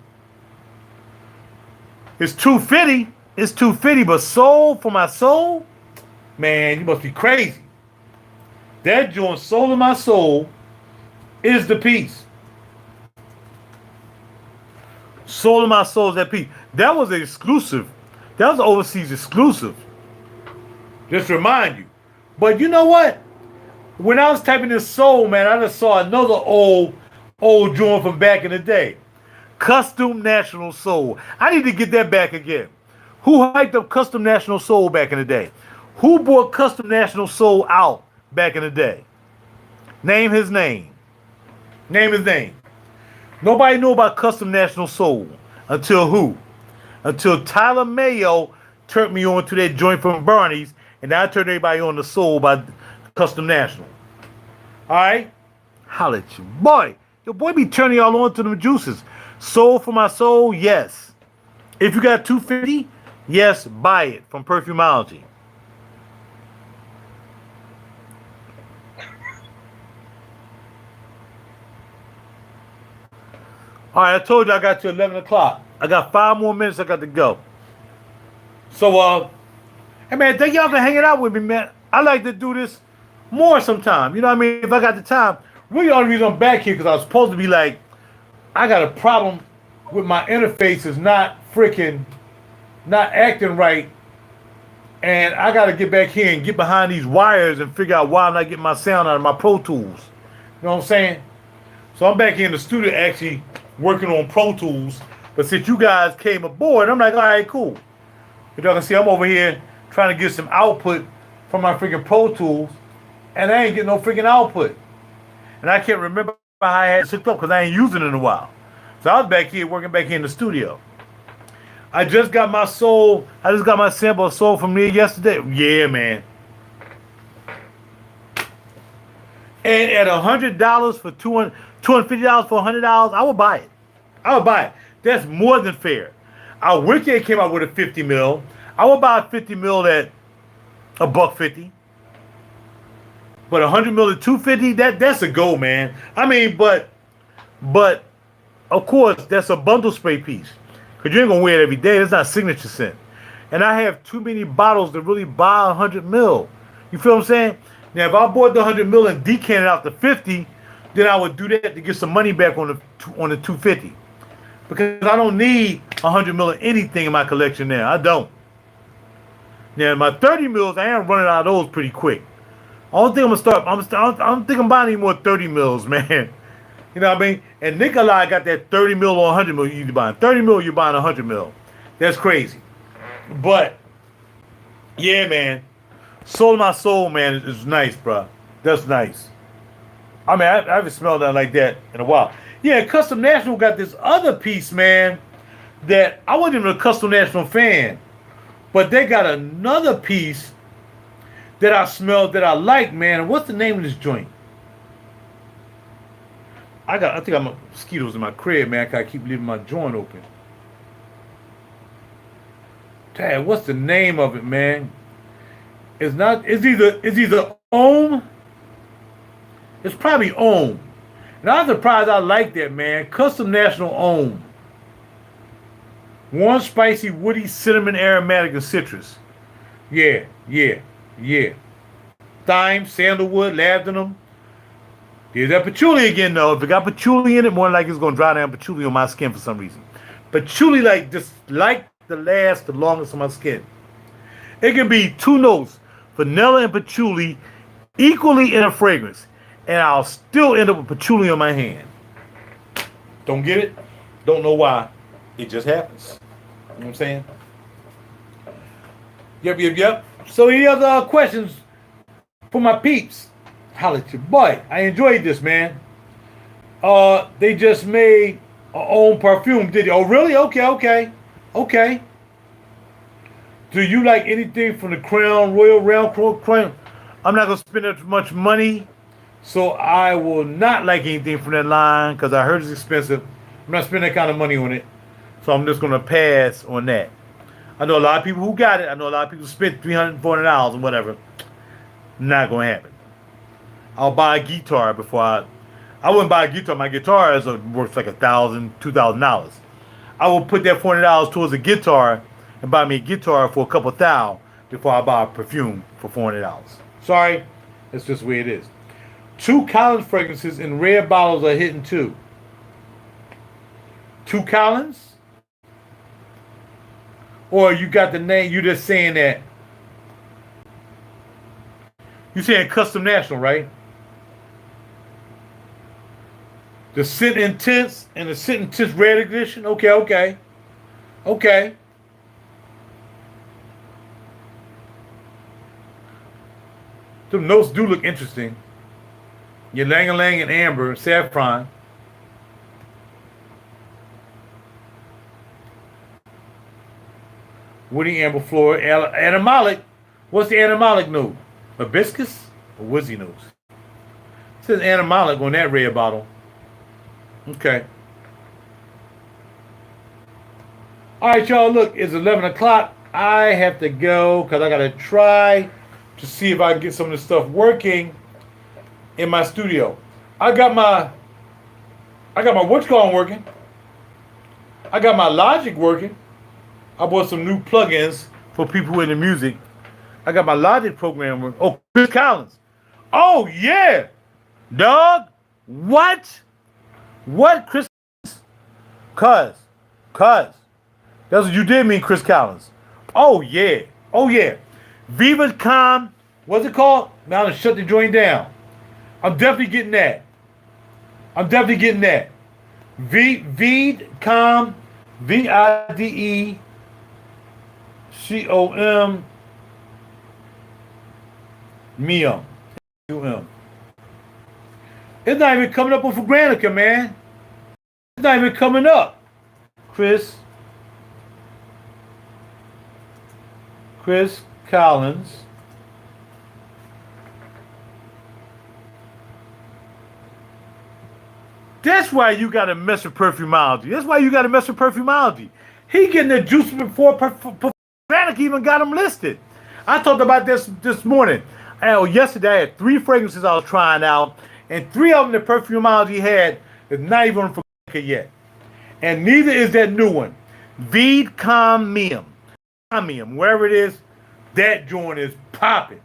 [SPEAKER 1] It's 250. It's 250, but soul for my soul? Man, you must be crazy. That joint, Soul of My Soul, is the piece. Soul of My Soul is that piece. That was an exclusive. That was an overseas exclusive. Just to remind you. But you know what? When I was typing in soul, man, I just saw another old joint from back in the day. Custom National Soul. I need to get that back again. Who hyped up Custom National Soul back in the day? Who brought Custom National Soul out back in the day? Name his name. Name his name. Nobody knew about Custom National Soul until who? Until Tyler Mayo turned me on to that joint from Barney's, and I turned everybody on to Soul by Custom National. All right? Holla at you. Boy, your boy be turning y'all on to them juices. Soul for my soul, yes. If you got 250, yes, buy it from Perfumology. All right, I told you I got to 11 o'clock. I got 5 more minutes I got to go. So, hey, man, thank y'all for hanging out with me, man. I like to do this more sometime. You know what I mean? If I got the time. Really, the only reason I'm back here because I was supposed to be like, I got a problem with my interface is not acting right. And I got to get back here and get behind these wires and figure out why I'm not getting my sound out of my Pro Tools. You know what I'm saying? So I'm back here in the studio actually working on Pro Tools. But since you guys came aboard, I'm like, all right, cool. As y'all can see, I'm over here trying to get some output from my freaking Pro Tools. And I ain't getting no freaking output. And I can't remember how I had it hooked up because I ain't using it in a while. So I was back here working back here in the studio. I just got my soul. I just got my sample of soul from me yesterday. Yeah, man. And at $100 for 200 $250 for $100, I would buy it. I would buy it. That's more than fair. Our Wicked came out with a 50 mil. I would buy a 50 mil at a $150. But 100 mil at 250, that's a go, man. I mean, but of course, that's a bundle spray piece. Because you ain't going to wear it every day. It's not signature scent. And I have too many bottles to really buy 100 mil. You feel what I'm saying? Now, if I bought the 100 mil and decanted out the 50, then I would do that to get some money back on the 250. Because I don't need 100 mil of anything in my collection now. I don't. Now, my 30 mils, I am running out of those pretty quick. I don't think I'm going to start. I don't think I'm buying any more 30 mils, man. You know what I mean? And Nikolai got that 30 mil or 100 mil you're buying. 30 mil, you're buying 100 mil. That's crazy. But, yeah, man. Soul of My Soul, man, is nice, bro. That's nice. I mean, I haven't smelled that like that in a while. Yeah, Custom National got this other piece, man, that I wasn't even a Custom National fan. But they got another piece that I smelled that I like, man. What's the name of this joint? I think I'm mosquitoes in my crib, man. I keep leaving my joint open. Dad, what's the name of it, man? It's either Ohm. It's probably Ohm. And I'm surprised I like that, man. Custom National Ohm. Warm, spicy, woody, cinnamon, aromatic, and citrus. Yeah. Thyme, sandalwood, labdanum. There's that patchouli again, though. If it got patchouli in it, more than likely it's going to dry down patchouli on my skin for some reason. Patchouli, the longest on my skin. It can be two notes, vanilla and patchouli, equally in a fragrance. And I'll still end up with patchouli on my hand. Don't get it? Don't know why. It just happens. You know what I'm saying? Yep. So any other questions for my peeps? Holla at your boy. I enjoyed this, man. They just made a own perfume, did you? Oh, really? Okay. Do you like anything from the Crown Royal Crown? I'm not gonna spend that much money, so I will not like anything from that line because I heard it's expensive. I'm not spending that kind of money on it, so I'm just gonna pass on that. I know a lot of people who got it. I know a lot of people spent $300, $400 or whatever. Not gonna happen. I'll buy a guitar before I wouldn't buy a guitar. My guitar is worth like $1,000, $2,000. I will put that $400 towards a guitar and buy me a guitar for a couple $1,000 before I buy a perfume for $400. Sorry, that's just the way it is. 2 Collins fragrances in red bottles are hitting too. 2 Collins? Or you got the name, you just saying that. You saying Custom National, right? The Scent Intense and the Scent Intense Red Edition? Okay. Them notes do look interesting. Your Lang-a-Lang and Amber, Saffron. Woody, Amber, Floral, Animalic. What's the Animalic note? Hibiscus or Woodsy notes? It says Animalic on that red bottle. Okay. All right, y'all. Look, it's 11 o'clock. I have to go because I got to try to see if I can get some of this stuff working in my studio. I got my whatchamacallit working. I got my Logic working. I bought some new plugins for people who are into music. I got my Logic program working. Oh, Chris Collins. Oh, yeah. Dog. What? What, Chris? Cuz. That's what you did mean, Chris Collins. Oh, yeah. Viva Com. What's it called? Now to shut the joint down. I'm definitely getting that. Videcom. VIDECOM. Mium. It's not even coming up on for Granica, man. It's not even coming up. Chris Collins. That's why you got to mess with Perfumology. That's why you got to mess with Perfumology. He getting the juice before Panic even got him listed. I talked about this morning. Yesterday I had 3 fragrances I was trying out, and 3 of them that Perfumology had is not even on Fabrica yet. And neither is that new one. Vide Comium. Wherever it is, that joint is popping.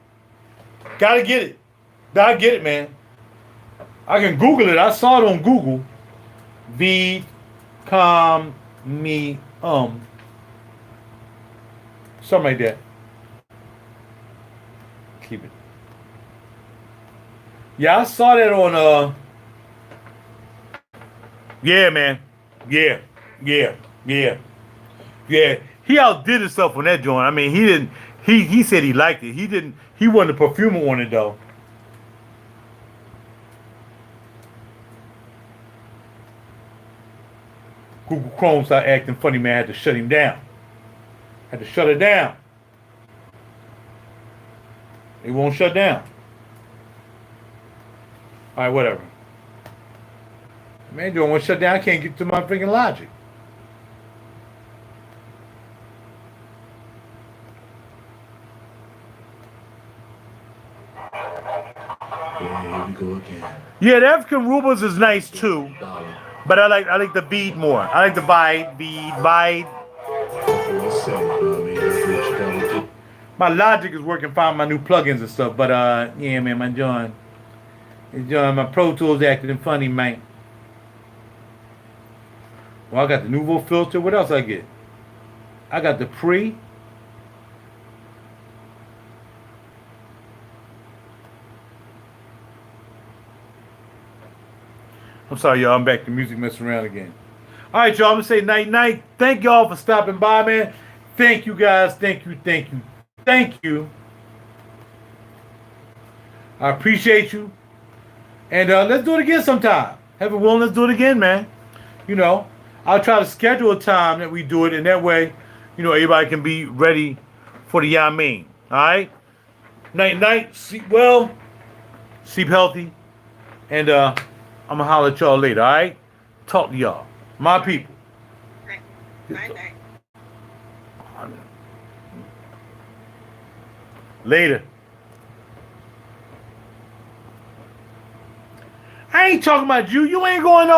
[SPEAKER 1] Gotta get it. Gotta get it, man. I can Google it. I saw it on Google. Vide Comium. Something like that. Keep it. Yeah, I saw that on yeah, man. Yeah. He outdid himself on that joint. I mean, he didn't he said he liked it. He wasn't a perfumer on it though. Google Chrome started acting funny, man. I had to shut him down. Had to shut it down. It won't shut down. Alright, whatever. Man, don't want to shut down. I can't get to my freaking logic.
[SPEAKER 2] Yeah, here we go again.
[SPEAKER 1] Yeah, the African rubles is nice too. But I like the Vide more. I like the Vide. My Logic is working fine, my new plugins and stuff. But yeah, man, my Pro Tools acting funny, man. Well, I got the Nouveau filter. What else I get? I got the Pre. I'm sorry, y'all. I'm back to music messing around again. All right, y'all. I'm going to say night. Thank y'all for stopping by, man. Thank you, guys. Thank you. I appreciate you. And let's do it again sometime. Heaven willing, let's do it again, man. You know, I'll try to schedule a time that we do it, and that way, you know, everybody can be ready for the JAMJAWN. All right? Night. Sleep well. Sleep healthy. And I'm going to holler at y'all later, all right? Talk to y'all. My people.
[SPEAKER 3] Night.
[SPEAKER 1] Later. I ain't talking about you. You ain't going nowhere.